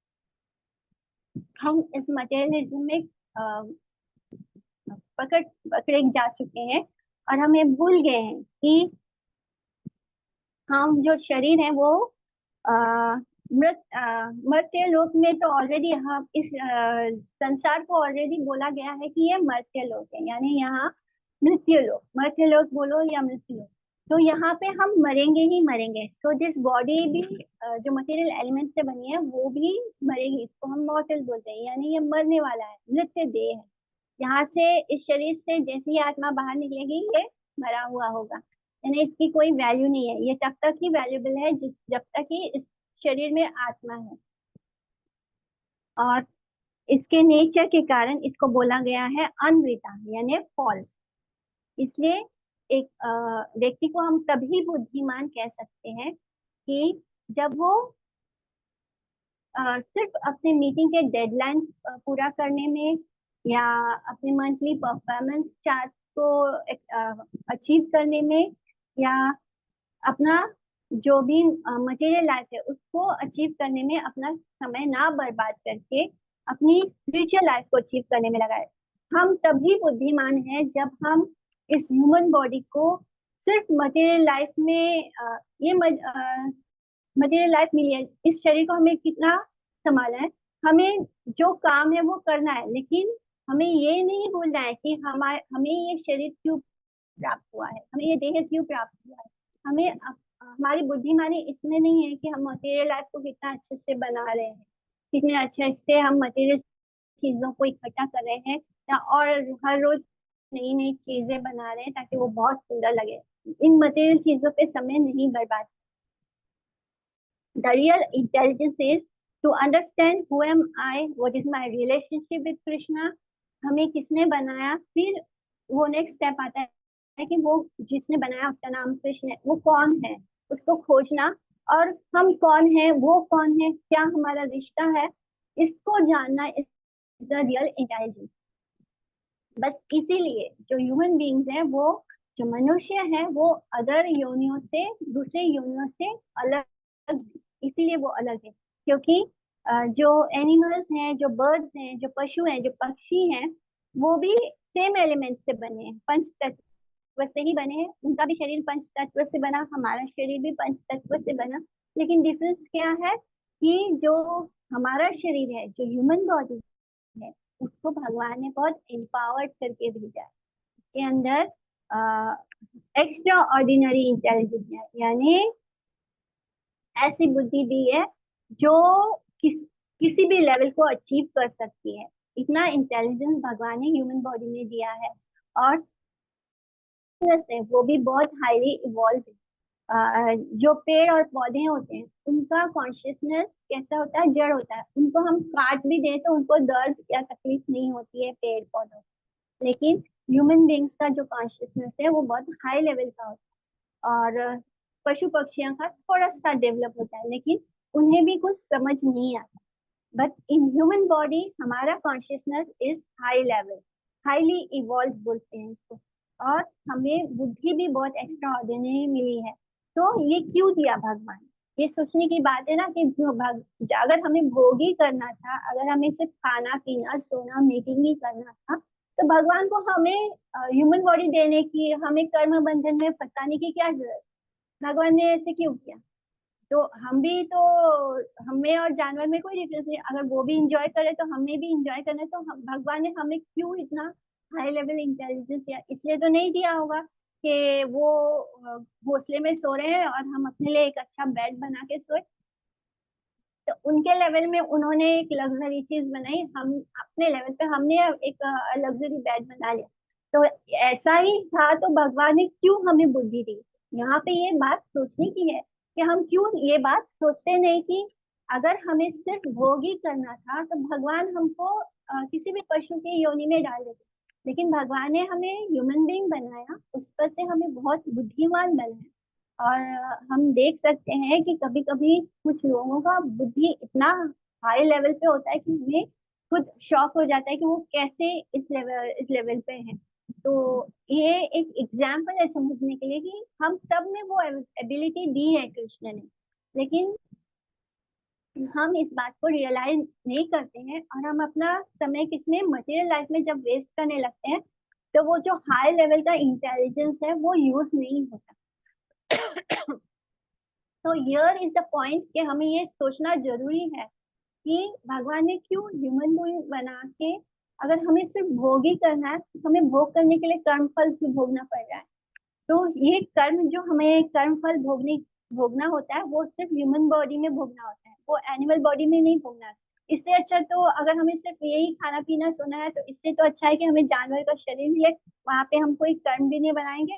हम इस मटेरियलिज्म में पकड़े जा चुके हैं और हमें भूल गए हैं कि हम जो शरीर है वो अ, मर्त्य लोक में तो ऑलरेडी हम इस संसार को ऑलरेडी बोला गया है कि ये मर्त्य लोक है, यानी यहाँ मृत्यु लोक, मर्त्य लोक बोलो या मृत्यु लोक। तो यहाँ पे हम मरेंगे ही मरेंगे। तो दिस बॉडी भी जो मटेरियल एलिमेंट से बनी है वो भी मरेगी, इसको हम मॉर्टल बोलते हैं, यानी ये मरने वाला है, मृत्यु देह है। यहाँ से इस शरीर से जैसे ही आत्मा बाहर निकलेगी ये मरा हुआ होगा, यानी इसकी कोई वैल्यू नहीं है। ये तब तक ही वैल्यूबल है जब तक कि इस शरीर में आत्मा है। और इसके नेचर के कारण इसको बोला गया है अनृता, यानी फॉल्स। इसलिए एक व्यक्ति को हम तभी बुद्धिमान कह सकते हैं कि जब वो सिर्फ अपने मीटिंग के डेडलाइन पूरा करने में या अपने मंथली परफॉर्मेंस चार्ट को अचीव करने में या अपना जो भी मटेरियल लाइफ है उसको अचीव करने में अपना समय ना बर्बाद करके अपनी फ्यूचर लाइफ को अचीव करने में लगाए। हम तभी बुद्धिमान हैं जब हम इस ह्यूमन बॉडी को सिर्फ मटेरियल लाइफ में ये मटेरियल लाइफ मिली है, इस शरीर को हमें कितना संभालना है, हमें जो काम है वो करना है, लेकिन हमें ये नहीं भूलना है कि हमें ये शरीर क्यों प्राप्त हुआ है, हमें ये देह क्यों प्राप्त हुआ है। हमें हमारी बुद्धिमानी इसमें नहीं है कि हम मटेरियल लाइफ को कितना अच्छे से बना रहे हैं, कितने अच्छे से हम मटेरियल चीजों को इकट्ठा कर रहे हैं, या और हर रोज नई नई चीजें बना रहे हैं ताकि वो बहुत सुंदर लगे। इन मटेरियल चीजों पे समय नहीं बर्बाद। The real intelligence is to understand who am I, what is my relationship with Krishna, हमें किसने बनाया। फिर वो नेक्स्ट स्टेप आता है कि वो जिसने बनाया उसका नाम कृष्ण है, वो कौन है उसको खोजना, और हम कौन है, वो कौन है, क्या हमारा रिश्ता है, इसको जानना इज द रियल इंटेलिजेंस। बस इसीलिए जो ह्यूमन बींग्स हैं, वो जो मनुष्य है वो अदर योनियों से, दूसरे योनियों से अलग, इसीलिए वो अलग है क्योंकि जो एनिमल्स हैं, जो बर्ड्स हैं, जो पशु हैं, जो पक्षी हैं, वो भी सेम एलिमेंट से बने हैं, पंच तत्व से ही बने हैं। उनका भी शरीर पंच तत्व से बना, हमारा शरीर भी पंच तत्व से बना, लेकिन डिफरेंस क्या है कि जो हमारा शरीर है, जो ह्यूमन बॉडी है, उसको भगवान ने बहुत एम्पावर्ड करके भेजा है। इसके अंदर एक्स्ट्रा ऑर्डिनरी इंटेलिजेंस है, यानी ऐसी बुद्धि दी है जो किसी भी लेवल को अचीव कर सकती है। इतना इंटेलिजेंस भगवान ने ह्यूमन बॉडी में दिया है, और वो भी बहुत हाईली इवॉल्व है। जो पेड़ और पौधे होते हैं उनका कॉन्शियसनेस कैसा होता है, जड़ होता है। उनको हम काट भी दें तो उनको दर्द या तकलीफ नहीं होती है पेड़ पौधों, लेकिन ह्यूमन बींग्स का जो कॉन्शियसनेस है वो बहुत हाई लेवल का होता है। और पशु पक्षियों का थोड़ा सा डेवलप होता है, लेकिन उन्हें भी कुछ समझ नहीं आता। बट इन ह्यूमन बॉडी हमारा consciousness is high level, highly evolve बोलते हैं इसको, और हमें बुद्धि भी बहुत एक्स्ट्रा ऑर्डिनरी मिली है। तो ये क्यों दिया भगवान, ये सोचने की बात है ना कि अगर हमें भोग ही करना था, अगर हमें सिर्फ खाना पीना सोना मीटिंग ही करना था, तो भगवान को हमें ह्यूमन बॉडी देने की, हमें कर्म बंधन में फंसाने की क्या जरूरत, भगवान ने ऐसे क्यों किया। तो हम भी तो, हमें और जानवर में कोई डिफरेंस नहीं, अगर वो भी इंजॉय करे तो हमें भी इंजॉय करना है। तो भगवान ने हमें क्यों इतना हाई लेवल इंटेलिजेंस दिया, इसलिए तो नहीं दिया होगा कि वो घोंसले में सो रहे हैं और हम अपने लिए एक अच्छा बेड बना के सोए। तो उनके लेवल में उन्होंने एक लग्जरी चीज बनाई, हम अपने लेवल पे हमने एक लग्जरी बेड बना लिया। तो ऐसा ही था, तो भगवान ने क्यों हमें बुद्धि दी। यहाँ पे ये बात सोचने की है कि हम क्यों ये बात सोचते नहीं कि अगर हमें सिर्फ भोग ही करना था तो भगवान हमको किसी भी पशु की योनि में डाल देते, लेकिन भगवान ने हमें ह्यूमन बीइंग बनाया, उस पर से हमें बहुत बुद्धिमान बनाया। और हम देख सकते हैं कि कभी कभी कुछ लोगों का बुद्धि इतना हाई लेवल पे होता है कि हमें खुद शॉक हो जाता है कि वो कैसे इस लेवल पे हैं। तो ये एक एग्जाम्पल है समझने के लिए कि हम सब में वो एबिलिटी दी है कृष्ण ने, लेकिन हम इस बात को रियलाइज नहीं करते हैं और हम अपना समय किसमें मटेरियल लाइफ में जब वेस्ट करने लगते हैं तो वो जो हाई लेवल का इंटेलिजेंस है वो यूज नहीं होता। तो हियर इज द पॉइंट कि हमें ये सोचना जरूरी है कि भगवान ने क्यों ह्यूमन बीइंग बना के, अगर हमें सिर्फ भोग ही करना है तो हमें भोग करने के लिए कर्म फल क्यों भोगना पड़ रहा है। तो ये कर्म जो हमें कर्म फल भोगना होता है वो सिर्फ ह्यूमन बॉडी में भोगना होता है, वो एनिमल बॉडी में नहीं भोगना है। इससे अच्छा तो अगर हमें सिर्फ यही खाना पीना सोना है तो इससे तो अच्छा है कि हमें जानवर का शरीर मिले, वहां पे हम कोई कर्म भी नहीं बनाएंगे,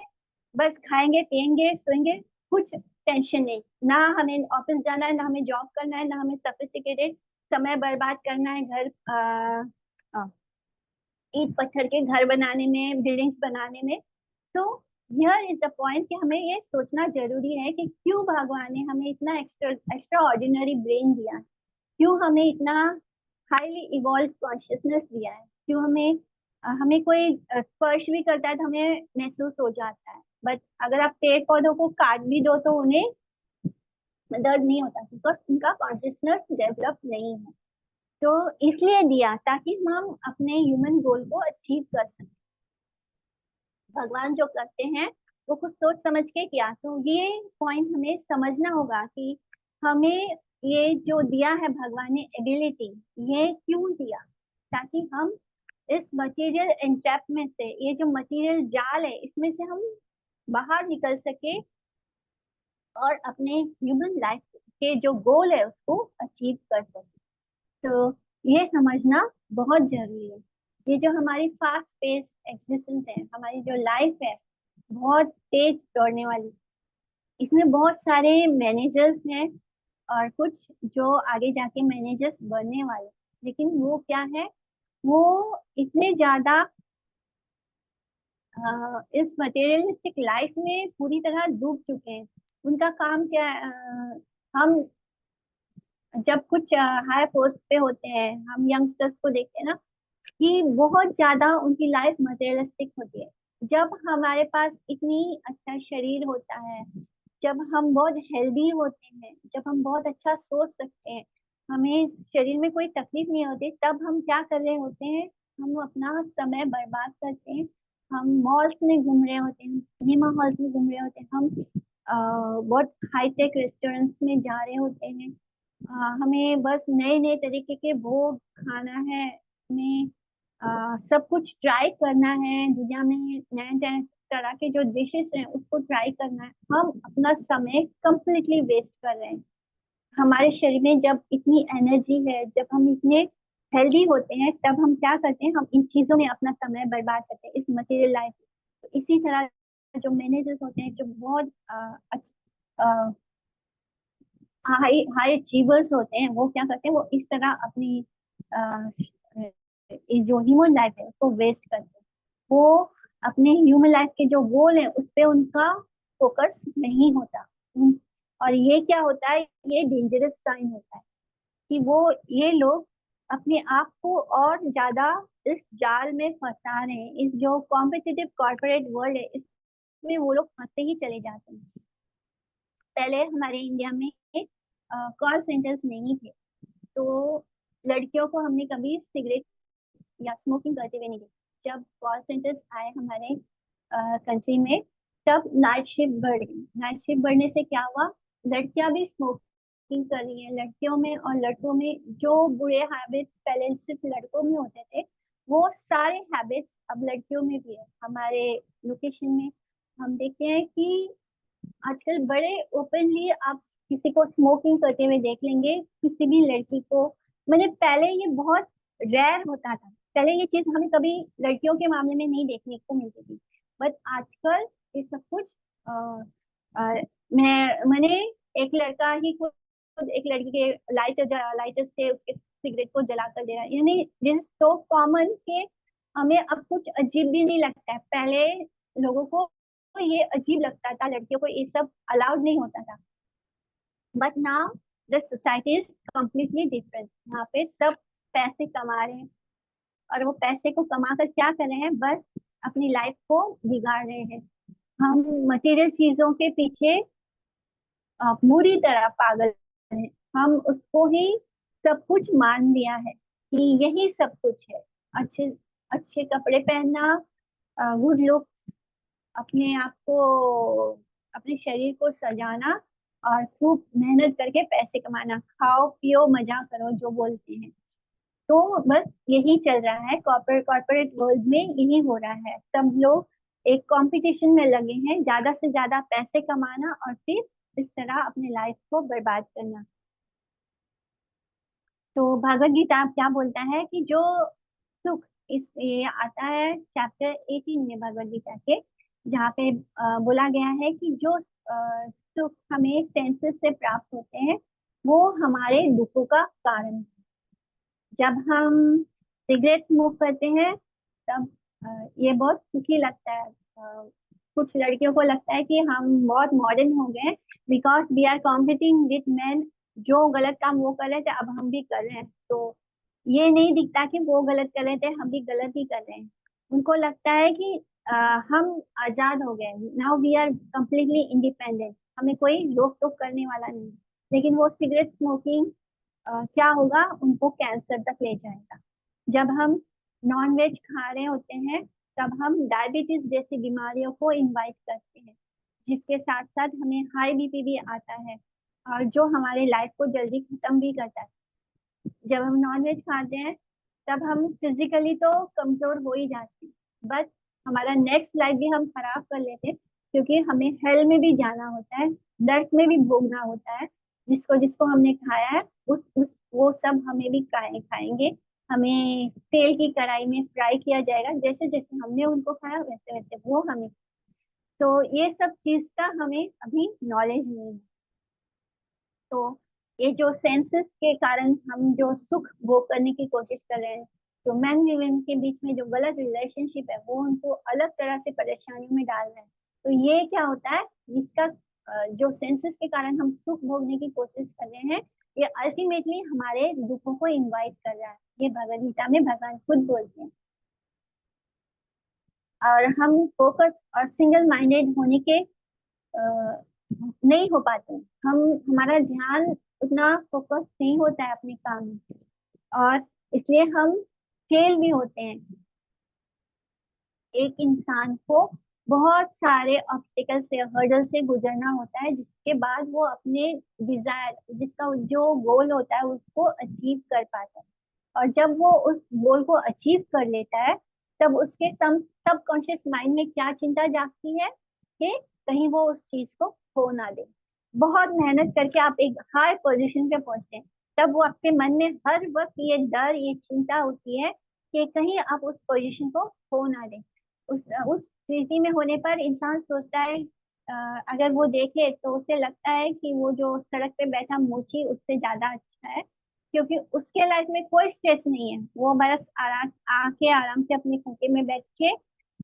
बस खाएंगे पियेंगे सोएंगे, कुछ टेंशन नहीं, ना हमें ऑफिस जाना है, ना हमें जॉब करना है, ना हमें सोफिस्टिकेटेड समय बर्बाद करना है घर ईंट पत्थर के घर बनाने में, बिल्डिंग्स बनाने में। तो हियर इज द पॉइंट कि हमें ये सोचना जरूरी है कि क्यों भगवान ने हमें इतना एक्स्ट्रा एक्स्ट्रा ऑर्डिनरी ब्रेन दिया है, क्यों हमें इतना हाईली इवॉल्व कॉन्शियसनेस दिया है, क्यों हमें कोई स्पर्श भी करता है तो हमें महसूस हो जाता है, बट अगर आप पेड़ पौधों को काट भी दो तो उन्हें दर्द नहीं होता बिकॉज उनका कॉन्शियसनेस डेवलप नहीं है। तो इसलिए दिया ताकि हम अपने ह्यूमन गोल को अचीव कर सकें। भगवान जो करते हैं वो कुछ सोच समझ के किया, तो ये पॉइंट हमें समझना होगा कि हमें ये जो दिया है भगवान ने एबिलिटी, ये क्यों दिया, ताकि हम इस मटेरियल एंट्रैपमेंट से, ये जो मटेरियल जाल है इसमें से हम बाहर निकल सके और अपने ह्यूमन लाइफ के जो गोल है उसको अचीव कर सके। तो ये समझना बहुत जरूरी है। ये जो हमारी फास्ट पेस एग्जिस्टेंस है, हमारी जो लाइफ है बहुत तेज दौड़ने वाली, इसमें बहुत सारे मैनेजर्स हैं और कुछ जो आगे जाके मैनेजर्स बनने वाले, लेकिन वो क्या है, वो इतने ज्यादा इस मटेरियलिस्टिक लाइफ में पूरी तरह डूब चुके हैं। उनका काम क्या है, हम जब कुछ हाई पोस्ट पे होते हैं, हम यंगस्टर्स को देखते हैं ना कि बहुत ज्यादा उनकी लाइफ मटेरियलिस्टिक होती है। जब हमारे पास इतनी अच्छा शरीर होता है, जब हम बहुत हेल्दी होते हैं, जब हम बहुत अच्छा सोच सकते हैं, हमें शरीर में कोई तकलीफ नहीं होती, तब हम क्या कर रहे होते हैं, हम अपना समय बर्बाद करते हैं। हम मॉल्स में घूम रहे होते हैं, सिनेमा हॉल्स में घूम रहे होते हैं, हम बहुत हाईटेक रेस्टोरेंट्स में जा रहे होते हैं। हमें बस नए नए तरीके के भोग खाना है, हमें सब कुछ ट्राई करना है, दुनिया में नए नए तरह के जो डिशेस हैं उसको ट्राई करना है। हम अपना समय कंप्लीटली वेस्ट कर रहे हैं। हमारे शरीर में जब इतनी एनर्जी है, जब हम इतने हेल्दी होते हैं, तब हम क्या करते हैं, हम इन चीजों में अपना समय बर्बाद करते हैं, इस मटेरियल लाइफ। तो इसी तरह जो मैनेजर्स होते हैं, जो बहुत हाई हाई अचीवर्स होते हैं, वो क्या करते हैं, वो इस तरह अपनी जो ह्यूमन लाइफ है उसको वेस्ट करते हैं। वो अपने ह्यूमन लाइफ के जो गोल है उस पे उनका फोकस नहीं होता। और ये क्या होता है, ये डेंजरस साइन होता है कि वो ये लोग अपने आप को और ज्यादा इस जाल में फंसा रहे हैं। इस जो कॉम्पिटिटिव कॉर्पोरेट वर्ल्ड है इसमें वो लोग फंसते ही चले जाते हैं। पहले हमारे इंडिया में कॉल सेंटर्स नहीं थे, तो लड़कियों को हमने कभी सिगरेट या स्मोकिंग करते हुए नहीं देखा। जब कॉल सेंटर्स आए हमारे कंट्री में, तब नाइट शिफ्ट बढ़ गई। नाइट शिफ्ट बढ़ने से क्या हुआ, लड़कियां भी स्मोकिंग कर रही हैं। लड़कियों में और लड़कों में जो बुरे हैबिट्स पहले सिर्फ लड़कों में होते थे, वो सारे हैबिट्स अब लड़कियों में भी है। हमारे लोकेशन में हम देखते हैं कि आजकल बड़े ओपनली आप किसी को स्मोकिंग करते हुए देख लेंगे, किसी भी लड़की को। मैंने पहले ये बहुत रेयर होता था, पहले ये चीज हमें कभी लड़कियों के मामले में नहीं देखने को मिलती थी, बट आजकल ये सब कुछ अ, मैंने एक लड़का ही खुद एक लड़की के लाइटर से उसके सिगरेट को जला कर दे रहा है, यानी दिस सो कॉमन कि हमें अब कुछ अजीब भी नहीं लगता है। पहले लोगों को तो ये अजीब लगता था, लड़कियों को ये सब अलाउड नहीं होता था, but now the society is completely different. यहाँ पे सब पैसे कमा रहे हैं और वो पैसे को कमा कर क्या कर रहे हैं, बस अपनी लाइफ को बिगाड़ रहे हैं। हम मटेरियल चीजों के पीछे पूरी तरह पागल हैं। हम उसको ही सब कुछ मान लिया है कि यही सब कुछ है। अच्छे अच्छे कपड़े पहनना, गुड लुक, अपने आप को, अपने शरीर को सजाना, और खूब मेहनत करके पैसे कमाना, खाओ पियो मजा करो जो बोलते हैं। तो बस यही चल रहा है कॉर्पोरेट वर्ल्ड में, यही हो रहा है। सब लोग एक कंपटीशन में लगे हैं, ज्यादा से ज्यादा पैसे कमाना और फिर इस तरह अपने लाइफ को बर्बाद करना। तो भगवत गीता क्या बोलता है कि जो सुख, इस ये आता है चैप्टर 18 में भगवत गीता के, जहाँ पे बोला गया है कि जो सुख हमें सेंसेस से प्राप्त होते हैं वो हमारे दुखों का कारण है। जब हम सिगरेट स्मोक करते हैं तब ये बहुत सुखी लगता है। कुछ लड़कियों को लगता है कि हम बहुत मॉडर्न हो गए, because we are competing with man. जो गलत काम वो कर रहे थे अब हम भी कर रहे हैं, तो ये नहीं दिखता कि वो गलत कर रहे थे हम भी गलत ही कर रहे हैं। उनको लगता है कि हम आजाद हो गए, now we are completely independent, हमें कोई रोक टोक करने वाला नहीं। लेकिन वो सिगरेट स्मोकिंग क्या होगा, उनको कैंसर तक ले जाएगा। जब हम नॉन वेज खा रहे होते हैं तब हम डायबिटीज जैसी बीमारियों को इनवाइट करते हैं, जिसके साथ साथ हमें हाई बीपी भी आता है, और जो हमारे लाइफ को जल्दी खत्म भी करता है। जब हम नॉन वेज खाते हैं तब हम फिजिकली तो कमजोर हो ही जाते हैं, बस हमारा नेक्स्ट लाइफ भी हम खराब कर लेते हैं, क्योंकि हमें हेल में भी जाना होता है, दर्द में भी भोगना होता है। जिसको जिसको हमने खाया है उस वो सब हमें भी खाएंगे। हमें तेल की कढ़ाई में फ्राई किया जाएगा, जैसे जैसे हमने उनको खाया वैसे वैसे वो हमें। तो ये सब चीज का हमें अभी नॉलेज नहीं है। तो ये जो सेंसेस के कारण हम जो सुख भोग करने की कोशिश कर रहे हैं, तो मैन वीमेन के बीच में जो गलत रिलेशनशिप है वो उनको अलग तरह से परेशानियों में डाल रहा है। तो ये क्या होता है, इसका जो सेंसेस के कारण हम सुख भोगने की कोशिश कर रहे हैं, ये अल्टीमेटली हमारे दुखों को इनवाइट कर रहा है। ये भगवद गीता में भगवान खुद बोलते हैं। और हम फोकस और सिंगल माइंडेड होने के नहीं हो पाते। हम हमारा ध्यान उतना फोकस नहीं होता है अपने काम में, और इसलिए हम फेल भी होते हैं। एक इंसान को बहुत सारे ऑब्स्टिकल से, हर्डल से गुजरना होता है, जिसके बाद वो अपने डिजायर, जिसका जो गोल होता है उसको अचीव कर पाता है। और जब वो उस गोल को अचीव कर लेता है तब उसके सबकॉन्शियस माइंड में क्या चिंता जागती है कि कहीं वो उस चीज को खो ना दे। बहुत मेहनत करके आप एक हाई पोजीशन पे पहुंचते हैं, तब वो आपके मन में हर वक्त ये डर, ये चिंता होती है कि कहीं आप उस पोजीशन को खो ना दें। उस स्थिति में होने पर इंसान सोचता है, अगर वो देखे तो उसे लगता है कि वो जो सड़क पे बैठा मोची उससे ज्यादा अच्छा है, क्योंकि उसके लाइफ में कोई स्ट्रेस नहीं है। वो बस आराम आके आराम से अपने खोखे में बैठ के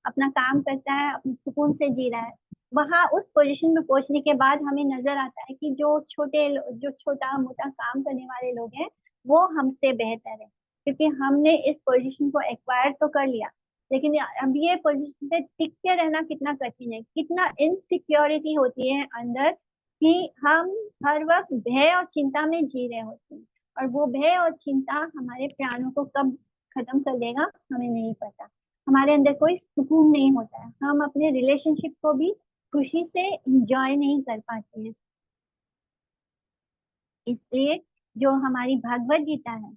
अपना काम करता है, अपने सुकून से जी रहा है। वहां उस पोजीशन में पहुंचने के बाद हमें नजर आता है कि जो छोटा मोटा काम करने वाले लोग हैं वो हमसे बेहतर है, क्योंकि हमने इस पोजीशन को एक्वायर तो कर लिया, लेकिन अब ये पोजीशन पे टिक के रहना कितना कठिन है, कितना इनसिक्योरिटी होती है अंदर, कि हम हर वक्त भय और चिंता में जी रहे होते हैं। और वो भय और चिंता हमारे प्राणों को कब खत्म कर देगा हमें नहीं पता। हमारे अंदर कोई सुकून नहीं होता है, हम अपने रिलेशनशिप को भी खुशी से इंजॉय नहीं कर पाते हैं। इसलिए जो हमारी भागवत गीता है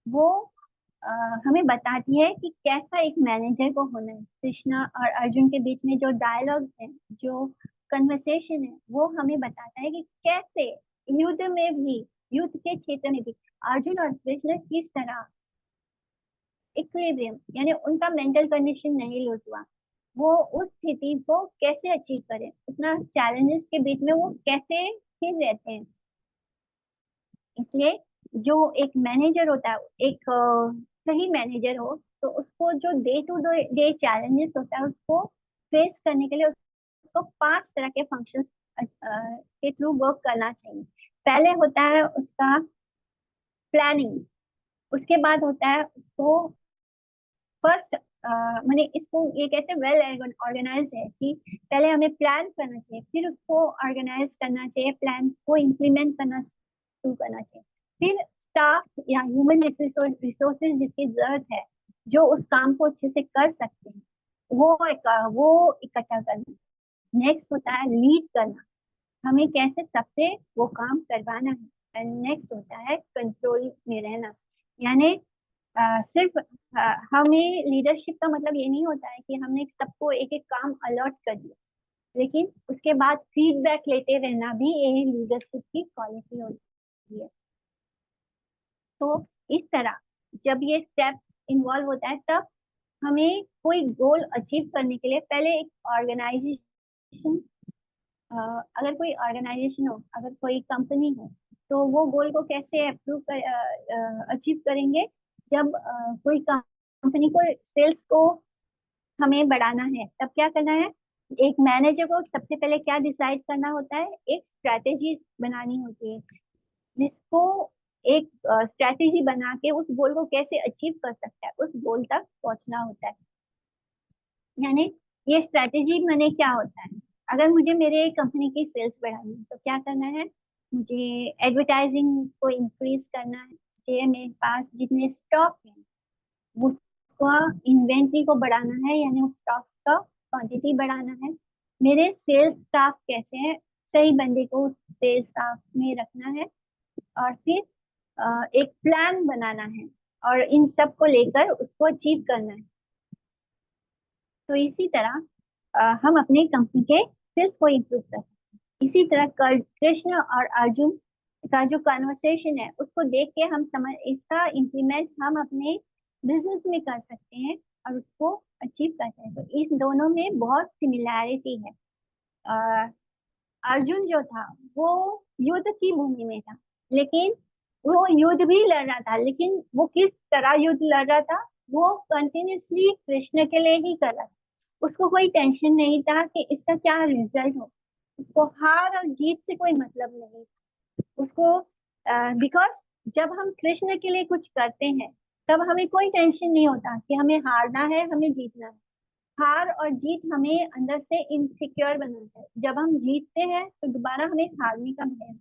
वो अ, हमें बताती है कि कैसा एक मैनेजर को होना है। कृष्णा और अर्जुन के बीच में जो डायलॉग है, जो कन्वर्सेशन है, वो हमें बताता है कि कैसे युद्ध में भी, युद्ध के क्षेत्र में भी अर्जुन और कृष्ण किस तरह इक्विलिब्रियम, यानी उनका मेंटल कंडीशन नहीं लूज हुआ। वो उस स्थिति को कैसे अचीव करें, उतना चैलेंजेस के बीच में वो कैसे स्थिर रहते हैं। इसलिए जो एक मैनेजर होता है, एक सही मैनेजर हो, तो उसको जो डे टू डे चैलेंजेस होता है उसको फेस करने के लिए उसको 5 तरह के फंक्शंस के थ्रू वर्क करना चाहिए। पहले होता है उसका प्लानिंग, उसके बाद होता है उसको फर्स्ट मैंने इसको ये कैसे वेल ऑर्गेनाइज्ड है कि पहले हमें प्लान करना चाहिए, फिर उसको ऑर्गेनाइज करना चाहिए, प्लान को इम्प्लीमेंट करना शुरू करना चाहिए, फिर स्टाफ या ह्यूमन रिसोर्सेज जिसकी जरूरत है, जो उस काम को अच्छे से कर सकते हैं, वो इकट्ठा करना। नेक्स्ट होता है लीड करना, हमें कैसे सबसे वो काम करवाना है। एंड नेक्स्ट होता है कंट्रोल में रहना, यानी सिर्फ हमें लीडरशिप का मतलब ये नहीं होता है कि हमने सबको एक एक काम अलॉट कर दिया, लेकिन उसके बाद फीडबैक लेते रहना भी ये लीडरशिप की क्वालिटी होती है। तो इस तरह जब ये स्टेप इन्वॉल्व होता है, तब हमें कोई गोल अचीव करने के लिए पहले एक ऑर्गेनाइजेशन, अगर कोई ऑर्गेनाइजेशन हो, अगर कोई कंपनी हो, तो वो गोल को कैसे अप्रूव कर अचीव करेंगे, जब कोई कंपनी को सेल्स को हमें बढ़ाना है, तब क्या करना है, एक मैनेजर को सबसे पहले क्या डिसाइड करना होता है, एक स्ट्रैटेजी बनानी होती है, जिसको एक स्ट्रैटेजी बना के उस गोल को कैसे अचीव कर सकता है, उस गोल तक पहुंचना होता है। यानी ये स्ट्रैटेजी मैंने क्या होता है, अगर मुझे मेरे कंपनी की सेल्स बढ़ानी है तो क्या करना है, मुझे एडवर्टाइजिंग को इंक्रीज करना है, मुझे मेरे पास जितने स्टॉक है उसका इन्वेंट्री को बढ़ाना है, यानी उस स्टॉक का क्वांटिटी बढ़ाना है, मेरे सेल्स स्टाफ कैसे है, सही बंदे को सेल्स स्टाफ में रखना है, और फिर एक प्लान बनाना है और इन सब को लेकर उसको अचीव करना है। तो इसी तरह हम अपने कंपनी के सेल्स को इम्प्रूव कर सकते हैं। इसी तरह कृष्ण और अर्जुन का जो कन्वर्सेशन है उसको देख के हम समझ इसका इम्प्लीमेंट हम अपने बिजनेस में कर सकते हैं और उसको अचीव कर सकते हैं। तो इस दोनों में बहुत सिमिलैरिटी है। अ, अर्जुन जो था वो युद्ध की भूमि में था, लेकिन वो युद्ध भी लड़ रहा था, लेकिन वो किस तरह युद्ध लड़ रहा था, वो कंटिन्यूसली कृष्ण के लिए ही कर रहा था। उसको कोई टेंशन नहीं था कि इसका क्या रिजल्ट हो, उसको हार और जीत से कोई मतलब नहीं उसको, बिकॉज जब हम कृष्ण के लिए कुछ करते हैं तब हमें कोई टेंशन नहीं होता कि हमें हारना है, हमें जीतना है। हार और जीत हमें अंदर से इनसिक्योर बनाता है, जब हम जीतते हैं तो दोबारा हमें हारने का भय है,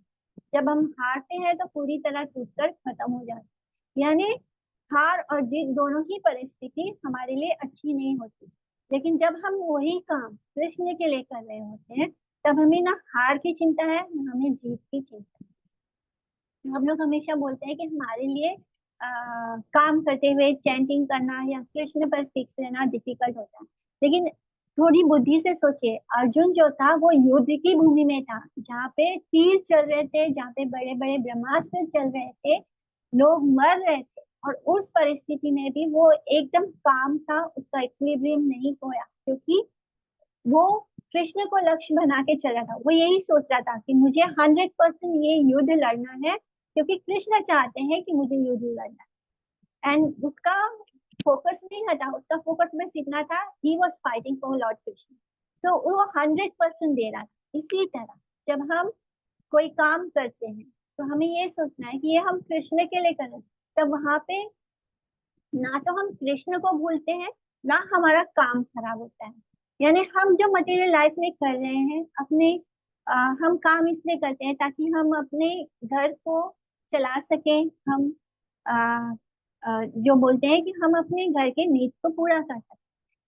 जब हम हारते हैं तो पूरी तरह टूटकर खत्म हो जाता है। यानी हार और जीत दोनों ही परिस्थिति हमारे लिए अच्छी नहीं होती, लेकिन जब हम वही काम कृष्ण के लिए कर रहे होते हैं, तब हमें ना हार की चिंता है, ना हमें जीत की चिंता है। हम लोग हमेशा बोलते हैं कि हमारे लिए काम करते हुए चैंटिंग करना या कृष्ण पर फिक्स रहना डिफिकल्ट होता है, लेकिन थोड़ी बुद्धि से सोचिए, अर्जुन जो था वो युद्ध की भूमि में था, जहाँ पे तीर चल रहे थे, जहाँ पे बड़े बड़े ब्रह्मास्त्र चल रहे थे, लोग मर रहे थे, और उस परिस्थिति में भी वो एकदम काम था, उसका इक्विलिब्रियम नहीं खोया, क्योंकि वो कृष्ण को लक्ष्य बना के चला था। वो यही सोच रहा था कि मुझे 100% ये युद्ध लड़ना है, क्योंकि कृष्ण चाहते हैं कि मुझे युद्ध लड़ना है। एंड उसका फोकस नहीं हटा, उसका फोकस बस इतना था, he was fighting for lord Krishna. तो वो 100% दे रहा था। इसी तरह जब हम कोई काम करते हैं तो हमें ये सोचना है कि ये हम कृष्ण के लिए करें, तब वहां पे ना तो हम कृष्ण को भूलते हैं, ना हमारा काम खराब होता है। यानी हम जो मटेरियल लाइफ में कर रहे हैं अपने, हम काम इसलिए करते हैं ताकि हम अपने घर को चला सकें, हम आ, जो बोलते हैं कि हम अपने घर के नीड्स को पूरा कर सकें।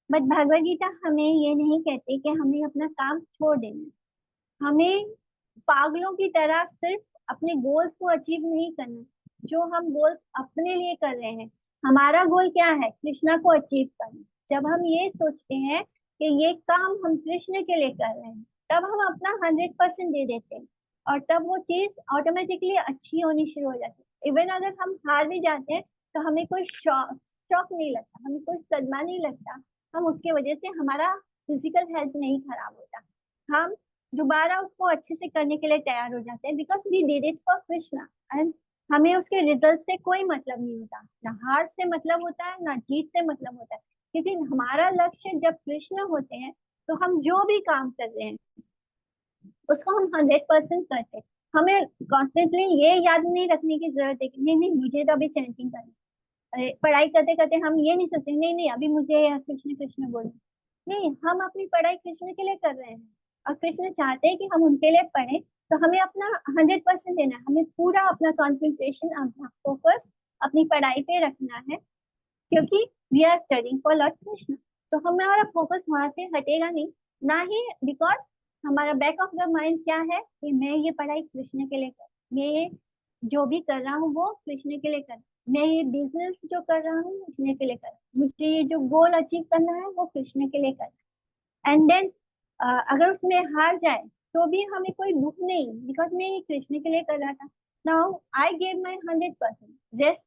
बट भगवद गीता हमें ये नहीं कहती कि हमें अपना काम छोड़ देना है। हमें पागलों की तरह सिर्फ अपने गोल्स को अचीव नहीं करना। जो हम गोल्स अपने लिए कर रहे हैं, हमारा गोल क्या है, कृष्णा को अचीव करना। जब हम ये सोचते हैं कि ये काम हम कृष्ण के लिए कर रहे हैं, तब हम अपना 100% दे देते हैं, और तब वो चीज ऑटोमेटिकली अच्छी होनी शुरू हो जाती है। इवन अगर हम हार भी जाते हैं तो हमें कोई शौक शौक नहीं लगता, हमें कोई सदमा नहीं लगता, हम उसके वजह से हमारा फिजिकल हेल्थ नहीं खराब होता, हम दोबारा उसको अच्छे से करने के लिए तैयार हो जाते हैं, because we did it for Krishna. And हमें उसके रिजल्ट से कोई मतलब नहीं होता, ना हार से मतलब होता है, ना जीत से मतलब होता है, क्योंकि हमारा लक्ष्य जब कृष्ण होते हैं तो हम जो भी काम कर रहे हैं उसको हम 100% करते हैं। हमें कॉन्स्टेंटली ये याद नहीं रखने की जरूरत है कि नहीं नहीं मुझे तो अभी चैंटिंग करनी है, पढ़ाई करते करते हम ये नहीं सोचते नहीं नहीं अभी मुझे कृष्ण कृष्ण बोलना, नहीं, हम अपनी पढ़ाई कृष्ण के लिए कर रहे हैं और कृष्ण चाहते हैं कि हम उनके लिए पढ़ें। तो हमें अपना 100% देना है, हमें पूरा अपना कंसंट्रेशन, अपना फोकस अपनी पढ़ाई पे रखना है, क्योंकि we are studying for lord Krishna. तो हमारा फोकस वहां से हटेगा नहीं, ना ही बिकॉज हमारा बैक ऑफ द माइंड क्या है कि मैं ये पढ़ाई कृष्ण के लिए कर, मैं ये जो भी कर रहा हूँ वो कृष्ण के लिए कर, मैं ये बिजनेस जो कर रहा हूँ कृष्ण के लिए कर, मुझे ये जो गोल अचीव करना है वो कृष्ण के लिए कर। एंड देन अगर उसमें हार जाए तो भी हमें कोई दुख नहीं, बिकॉज मैं ये कृष्ण के लिए कर रहा था। Now I gave my 100%, rest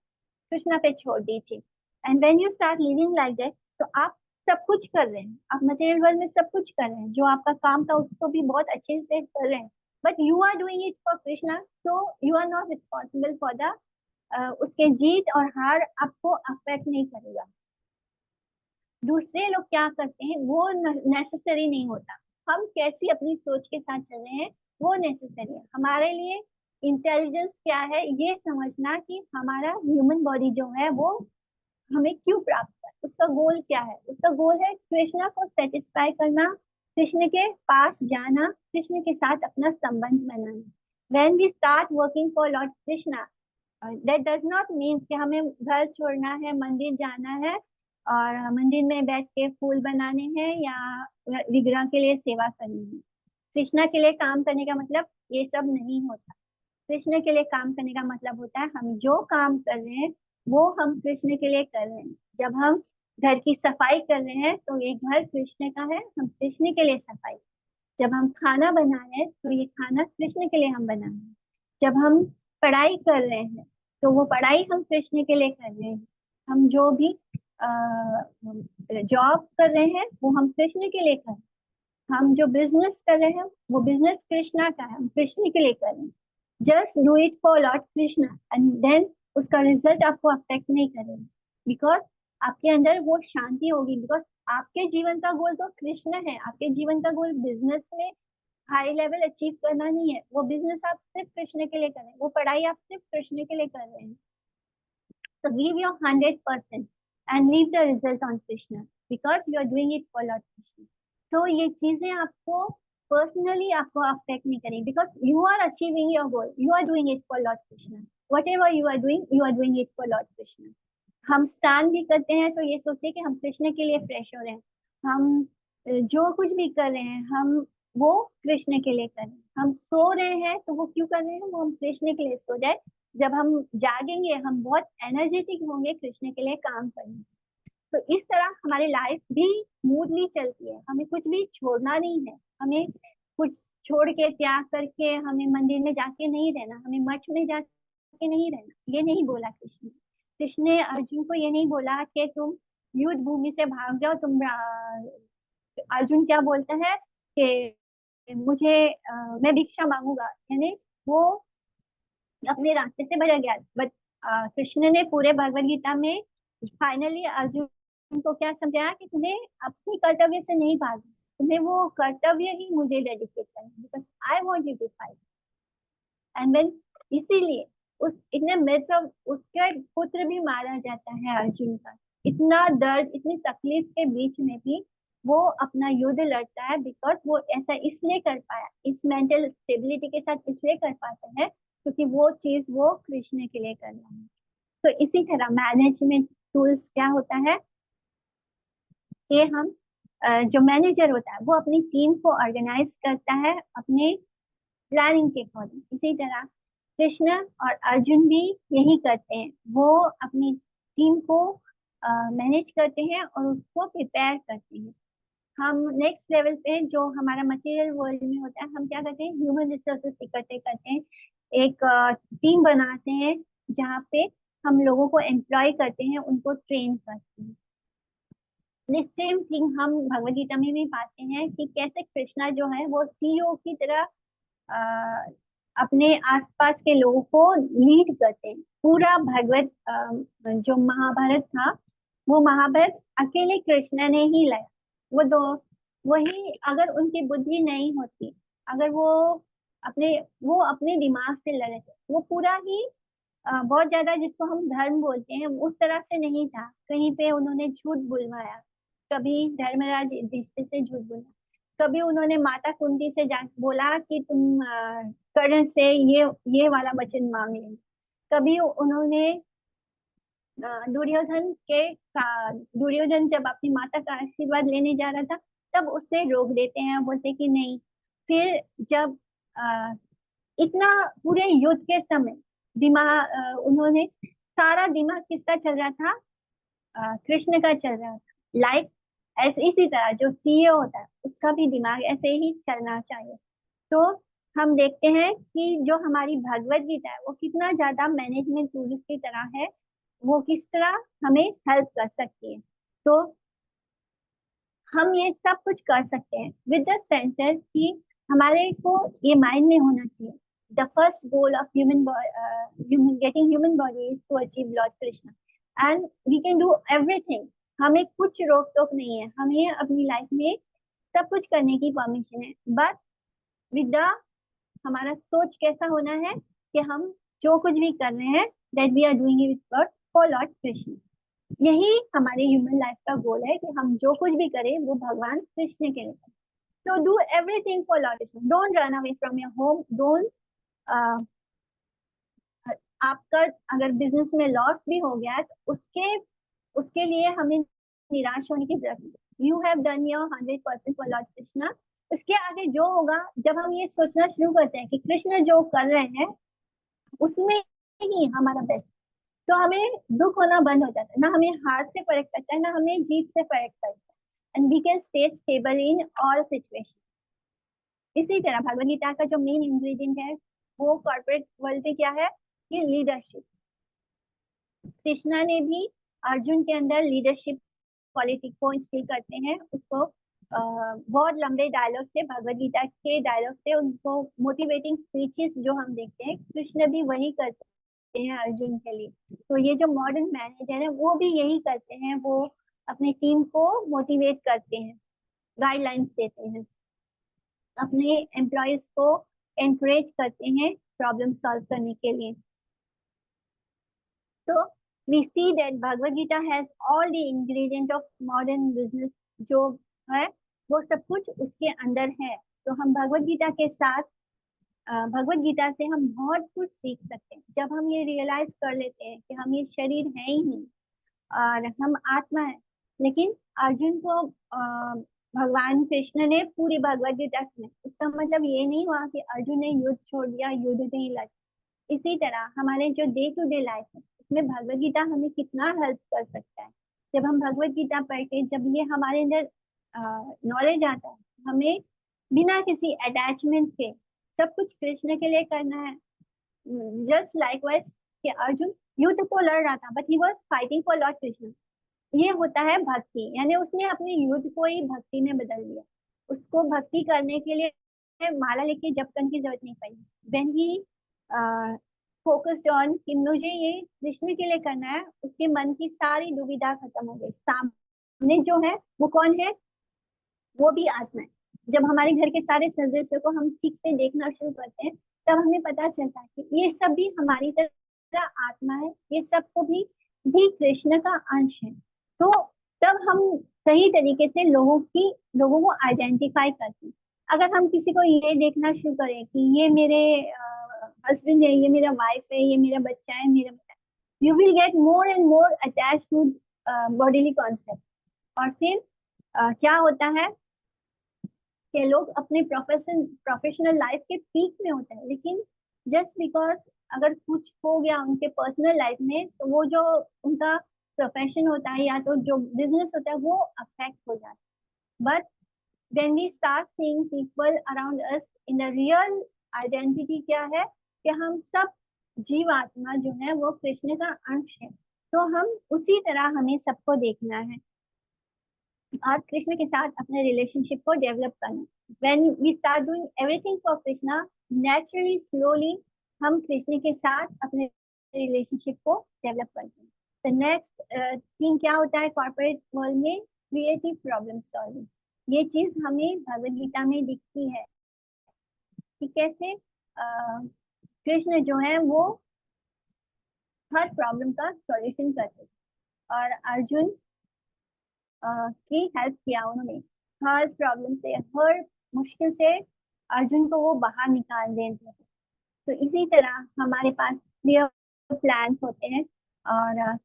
Krishna पे छोड़ दीजिए। And when you start living like that, तो आप सब कुछ कर रहे हैं, आप मटेरियल वर्ल्ड में सब कुछ कर रहे हैं, जो आपका काम था उसको भी बहुत अच्छे से कर रहे हैं, but you are doing it for Krishna, so you are not responsible for the उसके जीत और हार आपको अफेक्ट नहीं करेगा। दूसरे लोग क्या करते हैं वो नेसेसरी नहीं होता, हम कैसी अपनी सोच के साथ चल रहे हैं वो नेसेसरी है हमारे लिए। इंटेलिजेंस क्या है ये समझना कि हमारा ह्यूमन बॉडी जो है वो हमें क्यों प्राप्त है, उसका गोल क्या है, उसका गोल है कृष्णा को सेटिस्फाई करना, कृष्ण के पास जाना, कृष्ण के साथ अपना संबंध बनाना। When we start working for lord Krishna, that does not mean कि हमें घर छोड़ना है, मंदिर जाना है और मंदिर में बैठ के फूल बनाने हैं या विग्रह के लिए सेवा करनी है। कृष्णा के लिए काम करने का मतलब ये सब नहीं होता। कृष्ण के लिए काम करने का मतलब होता है हम जो काम कर रहे हैं वो हम कृष्ण के लिए कर रहे हैं। जब हम घर की सफाई कर रहे हैं तो ये घर कृष्ण का है, हम कृष्ण के लिए सफाई। जब हम खाना बना रहे हैं तो ये खाना कृष्ण के लिए हम बना रहे हैं। जब हम पढ़ाई कर रहे हैं तो वो पढ़ाई हम कृष्ण के लिए कर रहे हैं। हम जो भी जॉब कर रहे हैं वो हम कृष्ण के लिए कर रहे हैं। हम जो बिजनेस कर रहे हैं वो बिजनेस कृष्णा का है, हम कृष्ण के लिए कर रहे हैं। Just do it for lord Krishna and then उसका रिजल्ट आपको अफेक्ट नहीं करेगा, बिकॉज आपके अंदर वो शांति होगी, बिकॉज आपके जीवन का गोल तो कृष्ण है, आपके जीवन का गोल बिजनेस में हाई लेवल अचीव करना नहीं है, वो बिजनेस आप सिर्फ कृष्ण के लिए कर रहे हैं, वो पढ़ाई आप सिर्फ कृष्ण के लिए कर रहे हैं। So give your 100% and leave the result on Krishna because you are doing it for Lord Krishna. तो ये चीजें आपको पर्सनली आपको अफेक्ट नहीं करेंगी, because you are achieving your goal, you are doing it for lord Krishna. Whatever you are doing it for lord Krishna. हम स्नान भी करते हैं तो ये सोचिए कि हम कृष्ण के लिए फ्रेश हो रहे हैं। हम जो कुछ भी कर रहे हैं हम वो कृष्ण के लिए कर रहे हैं। हम सो रहे हैं तो वो क्यों कर रहे हैं, वो हम कृष्ण के लिए सो जाए। जब हम जागेंगे हम बहुत एनर्जेटिक होंगे कृष्ण के लिए काम करने। तो इस तरह हमारी लाइफ भी स्मूथली चलती है, हमें कुछ भी छोड़ना नहीं है, हमें कुछ छोड़ के त्याग करके हमें मंदिर में जाके नहीं रहना, हमें मठ में जाके नहीं रहना, ये नहीं बोला कृष्ण। कृष्ण ने अर्जुन को ये नहीं बोला कि तुम युद्ध भूमि से भाग जाओ, अर्जुन क्या बोलता है कि मैं भिक्षा मांगूंगा, यानी वो अपने रास्ते से भटक गया। बट कृष्ण ने पूरे भगवत गीता में फाइनली अर्जुन को क्या समझाया कि तुम्हें अपने कर्तव्य से नहीं भागना, तुम्हें वो कर्तव्य ही मुझे डेडिकेट करना, because I want you to fight. And then इसीलिए उस इतने मित्र उसके पुत्र भी मारा जाता है अर्जुन का, इतना दर्द इतनी तकलीफ के बीच में भी वो अपना युद्ध लड़ता है, बिकॉज वो ऐसा इसलिए कर पाया, इस मेंटल स्टेबिलिटी के साथ इसलिए कर पाता है क्योंकि वो चीज वो कृष्ण के लिए कर रहा है। तो इसी तरह मैनेजमेंट टूल्स क्या होता है कि हम जो मैनेजर होता है वो अपनी टीम को ऑर्गेनाइज करता है अपने प्लानिंग के अकॉर्डिंग। इसी तरह कृष्ण और अर्जुन भी यही करते हैं, वो अपनी टीम को मैनेज करते हैं और उसको प्रिपेयर करते हैं। हम नेक्स्ट लेवल पे जो हमारा मटेरियल वर्ल्ड में होता है हम क्या करते हैं, ह्यूमन रिसोर्सेस इकट्ठे करते हैं, एक टीम बनाते हैं जहाँ पे हम लोगों को एम्प्लॉय करते हैं, उनको ट्रेन करते हैं। सेम थिंग हम भगवद गीता में भी पाते हैं कि कैसे कृष्णा जो है वो सीईओ की तरह अ, अपने आसपास के लोगों को लीड करते हैं। पूरा भगवत जो महाभारत था वो महाभारत अकेले कृष्ण ने ही लाया। वो दो वही अगर उनकी बुद्धि नहीं होती, अगर अपने वो अपने दिमाग से लड़े थे, वो पूरा ही बहुत ज्यादा जिसको हम धर्म बोलते हैं उस तरह से नहीं था। कहीं पे उन्होंने झूठ बुलवाया, कभी धर्मराज युधिष्ठिर से झूठ बोला, कभी उन्होंने माता कुंती से जा बोला कि तुम कर्ण से ये वाला वचन मांग लेंगे। कभी उन्होंने दुर्योधन जब अपनी माता का आशीर्वाद लेने जा रहा था तब उससे रोक देते हैं, बोलते कि नहीं। फिर जब अ, इतना पूरे युद्ध के समय उन्होंने सारा दिमाग किसका चल रहा था? कृष्ण का चल रहा था। लाइक ऐसे इसी तरह जो सीईओ होता है उसका भी दिमाग ऐसे ही चलना चाहिए। तो हम देखते हैं कि जो हमारी भगवत गीता है वो कितना ज्यादा मैनेजमेंट टूल की तरह है, वो किस तरह हमें हेल्प कर सकती है। तो हम ये सब कुछ कर सकते हैं विद द सेंटर कि हमारे को ये माइंड में होना चाहिए, the first goal of getting human body is to achieve Lord Krishna and we can do everything। हमें कुछ रोक टोक नहीं है, हमें अपनी लाइफ में सब कुछ करने की परमिशन है, बट विद द हमारा सोच कैसा होना है कि हम जो कुछ भी कर रहे हैं that we are doing it for lord Krishna. यही हमारे ह्यूमन लाइफ का गोल है कि हम जो कुछ भी करें वो भगवान कृष्ण के लिए करें। So do everything for Lord Krishna. Don't run away from your home. Don't uh, आपका अगर बिजनेस में लॉस भी हो गया है तो उसके उसके लिए हमें निराश होने की जरूरत नहीं। You have done your 100% for lord Krishna. उसके आगे जो होगा, जब हम ये सोचना शुरू करते हैं कि कृष्ण जो कर रहे हैं उसमें ही हमारा बेस्ट, तो हमें दुख होना बंद हो जाता है, ना हमें हार से फर्क पड़ता है ना हमें जीत से फर्क पड़ता है। And we can stay stable in all situation. इसी तरह भगवद गीता का जो मेन इंग्रेडिएंट है वो कॉर्पोरेट वर्ल्ड में क्या है कि लीडरशिप। कृष्णा ने भी अर्जुन के अंदर लीडरशिप क्वालिटी को इंस्टिल करते हैं, उसको बहुत लंबे डायलॉग से, भगवद गीता के डायलॉग से उनको मोटिवेटिंग स्पीचेस जो हम देखते हैं कृष्ण भी वही करते हैं अर्जुन के लिए। तो ये जो मॉडर्न मैनेजर है वो भी यही करते हैं, वो अपने टीम को मोटिवेट करते हैं, गाइडलाइंस देते हैं, अपने एम्प्लॉयज को एनकरेज करते हैं प्रॉब्लम सॉल्व करने के लिए। तो we see that Bhagavad Gita has all the ingredient of modern business. जो है वो सब कुछ उसके अंदर है। तो हम भगवद गीता के साथ भगवद गीता से हम बहुत कुछ सीख सकते हैं। जब हम ये रियलाइज कर लेते हैं कि हम ये शरीर है ही नहीं और हम आत्मा है। लेकिन अर्जुन को भगवान कृष्ण ने पूरी भगवद गीता सुनाई, इसका मतलब ये नहीं हुआ कि अर्जुन ने युद्ध छोड़ दिया, युद्ध नहीं लड़ा। इसी तरह हमारे जो डे टू डे लाइफ है उसमें भगवद गीता हमें कितना हेल्प कर सकता है। जब हम भगवद गीता पढ़ते, जब ये हमारे अंदर नॉलेज आता है, हमें बिना किसी अटैचमेंट के सब कुछ कृष्ण के लिए करना है। जस्ट लाइक वाइज कि अर्जुन युद्ध को लड़ रहा था but he was fighting for lord Krishna. ये होता है भक्ति, यानी उसने अपने युद्ध को ही भक्ति में बदल दिया। उसको भक्ति करने के लिए माला लेके जप करने की जरूरत नहीं पड़ी। व्हेन ही फोकस्ड ऑन कि मुझे ये कृष्ण के लिए करना है, उसके मन की सारी दुविधा खत्म हो गई। सामने जो है वो कौन है? वो भी आत्मा है। जब हमारे घर के सारे सदस्यों को हम ठीक से देखना शुरू करते हैं तब हमें पता चलता है कि ये सब भी हमारी तरह आत्मा है, ये सबको भी कृष्ण का अंश है। तो तब हम सही तरीके से लोगों को आइडेंटिफाई करते हैं। अगर हम किसी को ये देखना शुरू करें कि ये मेरे हस्बैंड है, ये मेरा वाइफ है, ये मेरा बच्चा है, मेरा बच्चा, you will get more and more attach to bodily concept. और फिर क्या होता है कि लोग अपने प्रोफेशनल लाइफ के पीक में होते हैं, लेकिन जस्ट बिकॉज अगर कुछ हो गया उनके पर्सनल लाइफ में तो वो जो उनका प्रोफेशन होता है या तो जो बिजनेस होता है वो अफेक्ट हो जाता है। But when we start seeing people around us in the real identity क्या है कि हम सब जीवात्मा जो है वो कृष्ण का अंश है। तो हम उसी तरह हमें सबको देखना है और कृष्ण के साथ अपने रिलेशनशिप को डेवलप करना। when we start doing everything for Krishna, naturally slowly हम कृष्ण के साथ अपने रिलेशनशिप को डेवलप करते हैं। तो नेक्स्ट थिंग क्या होता है कॉर्पोरेट वर्ल्ड में? Creative problem solving. ये चीज हमें भगवद गीता में दिखती है कि कैसे कृष्ण जो है वो हर प्रॉब्लम का सॉल्यूशन करते थे। और अर्जुन की हेल्प किया उन्होंने, हर प्रॉब्लम से, हर मुश्किल से अर्जुन को वो बाहर निकाल देते थे। तो इसी तरह हमारे पास क्लियर प्लान्स होते हैं और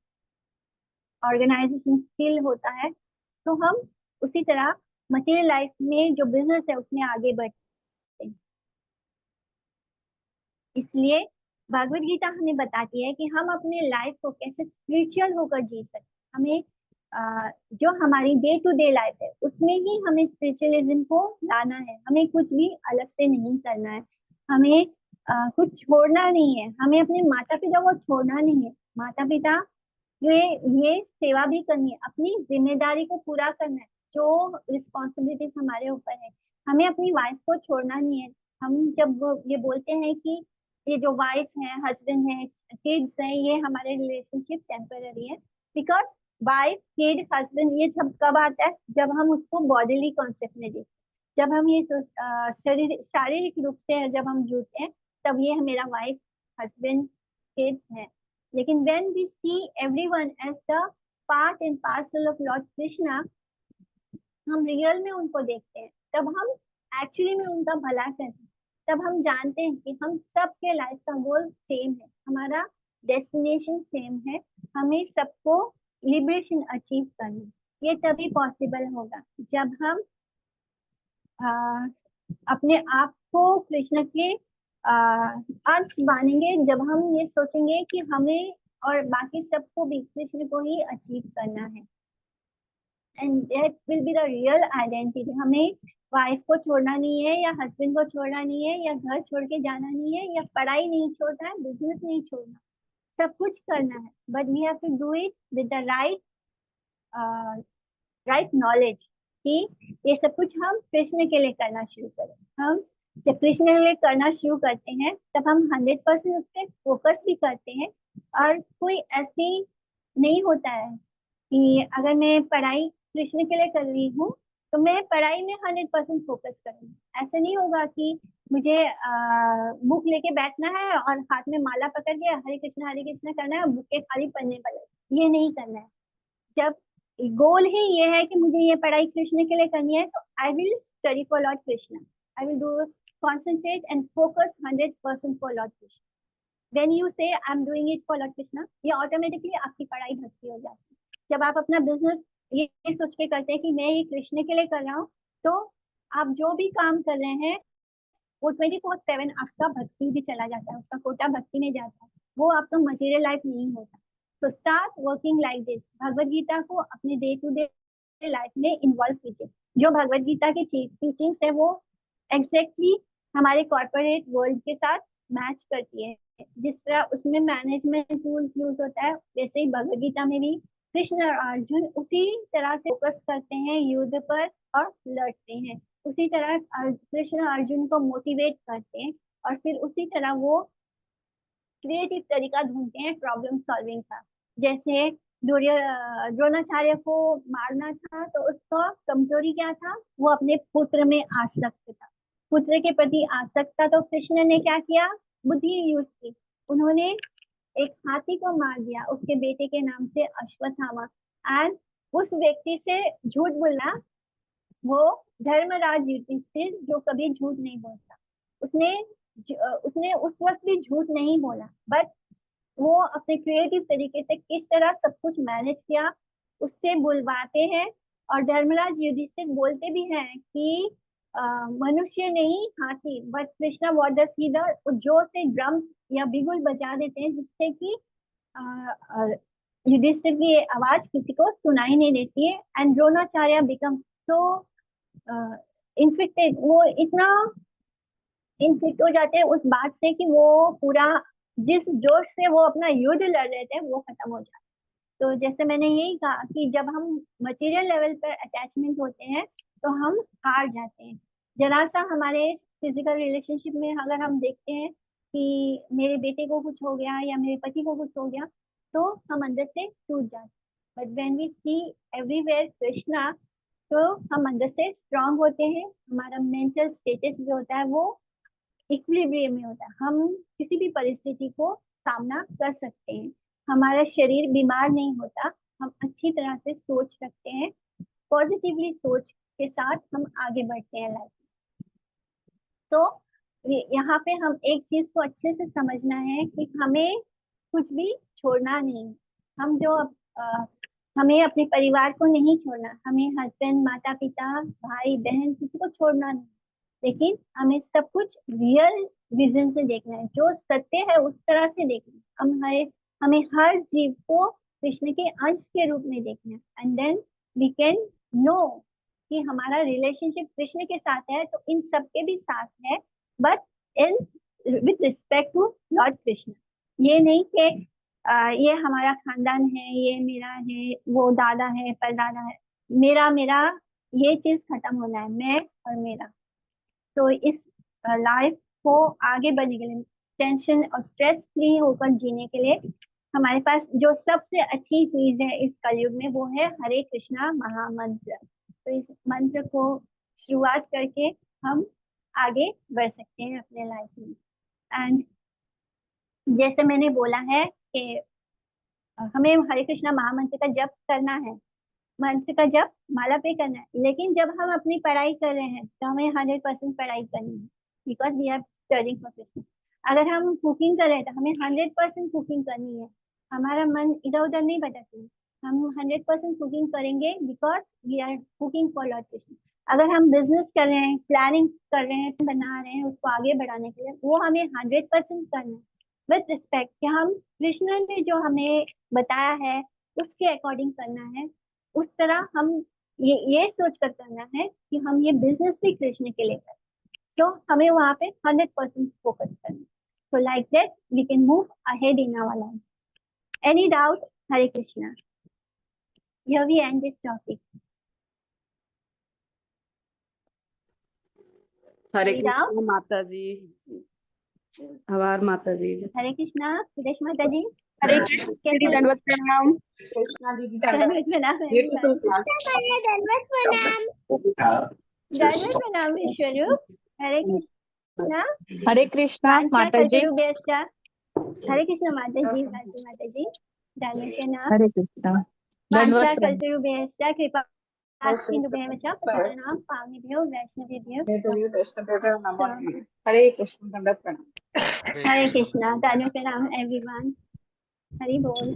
ऑर्गेनाइजेशन स्किल होता है, तो हम उसी तरह मटेरियल लाइफ में जो बिजनेस है उसमें आगे बढ़ते हैं। इसलिए भगवत गीता हमें बताती है कि हम अपने लाइफ को कैसे स्पिरिचुअल होकर जी सकते हैं। हमें जो हमारी डे टू डे लाइफ है उसमें ही हमें स्पिरिचुअलिज्म को लाना है, हमें कुछ भी अलग से नहीं करना है। हमें कुछ छोड़ना नहीं है, हमें अपने माता पिता को छोड़ना नहीं है। माता पिता ये ये सेवा भी करनी है, अपनी जिम्मेदारी को पूरा करना है, जो रिस्पॉन्सिबिलिटीज हमारे ऊपर है। हमें अपनी वाइफ को छोड़ना नहीं है। हम जब ये बोलते हैं कि ये जो वाइफ है, हस्बैंड है, किड्स है, ये हमारे रिलेशनशिप टेम्पररी है, बिकॉज वाइफ, किड, हस्बैंड ये सब कब आता है, जब हम उसको बॉडीली कॉन्सेप्ट में देखते हैं। जब हम ये शरीर शारीरिक रूप से जब हम जुड़ते हैं, तब ये मेरा वाइफ, हस्बैंड, किड्स है। लेकिन when we see everyone as the part and parcel of Lord Krishna, हम रियल में उनको देखते हैं, तब हम एक्चुअली में उनका भला करते हैं। तब हम जानते हैं कि हम सबके लाइफ का गोल सेम है, हमारा डेस्टिनेशन सेम है, हमें सबको लिबरेशन अचीव करना है। ये तभी पॉसिबल होगा जब हम आ, अपने आप को कृष्ण के अंश मानेंगे, जब हम ये सोचेंगे कि हमें और बाकी सबको भी कृष्ण को ही अचीव करना है। And that will be the real identity. हमें वाइफ को छोड़ना नहीं है, या हस्बैंड को छोड़ना नहीं है, या घर छोड़ के जाना नहीं है, या पढ़ाई नहीं छोड़ना है, बिजनेस नहीं छोड़ना, सब कुछ करना है, but we have to do it with the right knowledge, कि ये सब कुछ हम कृष्ण के लिए करना शुरू करें। हम जब कृष्ण के लिए करना शुरू करते हैं, तब हम 100% उस पर फोकस भी करते हैं। और कोई ऐसी नहीं होता है कि अगर मैं पढ़ाई कृष्ण के लिए कर रही हूँ तो मैं पढ़ाई में 100% फोकस करूंगी। ऐसा नहीं होगा कि मुझे बुक लेके बैठना है और हाथ में माला पकड़ के हरे कृष्णा करना है, बुक के खाली पढ़ने वाले, ये नहीं करना है। जब गोल ही ये है कि मुझे ये पढ़ाई कृष्ण के लिए करनी है, तो I will study for lord Krishna, I will do concentrate and focus 100% for lord Krishna. When you say I am doing it for lord Krishna, ये ऑटोमेटिकली आपकी पढ़ाई भक्ति हो जाती है। जब आप अपना बिजनेस ये सोच के करते हैं कि मैं ये कृष्ण के लिए कर रहा हूँ, तो आप जो भी काम कर रहे हैं वो 24/7 आपका भक्ति भी चला जाता है, उसका कोटा भक्ति में जाता है, वो आपका मटेरियल लाइफ नहीं होता। तो start working like this. Bhagavad Gita को अपने डे टू डे लाइफ में इन्वॉल्व कीजिए। जो भगवत गीता की टीचिंग्स है वो एग्जैक्टली हमारे कॉर्पोरेट वर्ल्ड के साथ मैच करती है। जिस तरह उसमें मैनेजमेंट टूल्स यूज होता है, वैसे ही भगवत गीता में भी कृष्ण और अर्जुन उसी तरह से फोकस करते हैं युद्ध पर और लड़ते हैं। उसी तरह कृष्ण अर्जुन को मोटिवेट करते हैं, और फिर उसी तरह वो क्रिएटिव तरीका ढूंढते हैं प्रॉब्लम सॉल्विंग का। जैसे द्रोणाचार्य को मारना था, तो उसका कमजोरी क्या था, वो अपने पुत्र में आसक्त था, पुत्र के प्रति आसक्त था। तो कृष्ण ने क्या किया, बुद्धि यूज की। उन्होंने एक हाथी को मार दिया उसके बेटे के नाम से, अश्वत्थामा। एंड उस व्यक्ति से झूठ बोलना, वो धर्मराज युधिष्ठिर जो कभी झूठ नहीं बोलता, उसने उसने उस वक्त भी झूठ नहीं बोला, बट वो अपने क्रिएटिव तरीके से किस तरह सब कुछ मैनेज किया, उससे बुलवाते हैं। और धर्मराज युधिष्ठिर बोलते भी हैं कि मनुष्य नहीं हाथी, बट कृष्णा वॉट द सीधर जोर से ड्रम या बिगुल बजा देते हैं, जिससे कि युधिष्ठिर की आवाज किसी को सुनाई नहीं देती है। And Dronacharya become so infected, वो इतना इन्फेक्ट हो जाते हैं उस बात से कि वो पूरा जिस जोश से वो अपना युद्ध लड़ रहे थे वो खत्म हो जाता है। तो जैसे मैंने यही कहा कि जब हम मटेरियल लेवल पर अटैचमेंट होते हैं तो हम हार जाते हैं। जरा सा हमारे फिजिकल रिलेशनशिप में अगर हम देखते हैं कि मेरे बेटे को कुछ हो गया या मेरे पति को कुछ हो गया, तो हम अंदर से टूट जाते हैं। But when we see everywhere Krishna, तो हम अंदर से स्ट्रांग होते हैं, हमारा मेंटल स्टेटस जो होता है वो इक्विलिब्रियम में होता है, हम किसी भी परिस्थिति को सामना कर सकते हैं। हमारा शरीर बीमार नहीं होता, हम अच्छी तरह से सोच रखते हैं, पॉजिटिवली सोच के साथ हम आगे बढ़ते हैं लाइफ। तो यहाँ पे हम एक चीज को अच्छे से समझना है कि हमें कुछ भी छोड़ना नहीं। हम जो हमें अपने परिवार को नहीं छोड़ना, हमें हस्बैंड, माता पिता, भाई बहन किसी को छोड़ना नहीं, लेकिन हमें सब कुछ रियल विजन से देखना है, जो सत्य है उस तरह से देखना है। हमें हर जीव को कृष्ण के अंश के रूप में देखना है, and then we can know कि हमारा रिलेशनशिप कृष्ण के साथ है तो इन सबके भी साथ है, but in with respect to lord Krishna. ये नहीं कि ये हमारा खानदान है, ये मेरा है, वो दादा है, परदादा है, मेरा मेरा ये चीज खत्म होना है, मैं और मेरा। तो इस लाइफ को आगे बढ़ने के लिए, टेंशन और स्ट्रेस फ्री होकर जीने के लिए हमारे पास जो सबसे अच्छी चीज है इस कलयुग में वो है हरे कृष्णा महामंत्र। तो इस मंत्र को शुरुआत करके हम आगे बढ़ सकते हैं अपने लाइफ में। एंड जैसे मैंने बोला है कि हमें हरे कृष्णा महामंत्र का जप करना है, मंत्र का जप माला पे करना है, लेकिन जब हम अपनी पढ़ाई कर रहे हैं तो हमें 100% पढ़ाई करनी है, because we are studying for Krishna. अगर हम कुकिंग कर रहे हैं तो हमें 100% कुकिंग करनी है, हमारा मन इधर उधर नहीं भटकना। हम 100% कुकिंग करेंगे because we are cooking for lord Krishna. अगर हम बिजनेस कर रहे हैं, प्लानिंग कर रहे हैं, बना रहे हैं उसको आगे बढ़ाने के लिए, वो हमें 100% करना है विथ रिस्पेक्ट कि हम कृष्ण ने जो हमें बताया है उसके अकॉर्डिंग करना है। उस तरह हम ये सोच कर करना है कि हम ये बिजनेस भी कृष्ण के लिए करें, तो हमें वहां पे 100% फोकस करना है। So like that we can move ahead in our life. Any doubt? Hare Krishna. Here we end this topic. Hare Any doubt? Krishna माता जी, आभार माता जी। हरे कृष्णा सुरेश माता जी। हरे कृष्ण दीदी, कैसे? दंडवत प्रणाम। कृष्णा दीदी दंडवत प्रणाम everyone. दंडवत प्रणाम विश्वरूप। हरे कृष्णा। हरे कृष्णा वांछा माता जी। कल्पतरुभ्यश्च। हरे कृष्ण माता जी, भारती माता जी, दंडवत प्रणाम। हरे कृष्णा वांछा दंडवत प्रणाम। कल्पतरुभ्यश्च कृपा सिंधुभ्यः च पतितानां पावनेभ्यो वैष्णवेभ्यो नमः। हरे कृष्ण दंडवत प्रणाम। हरे कृष्णा, दंडवत प्रणाम एवरीवन। हरि बोल।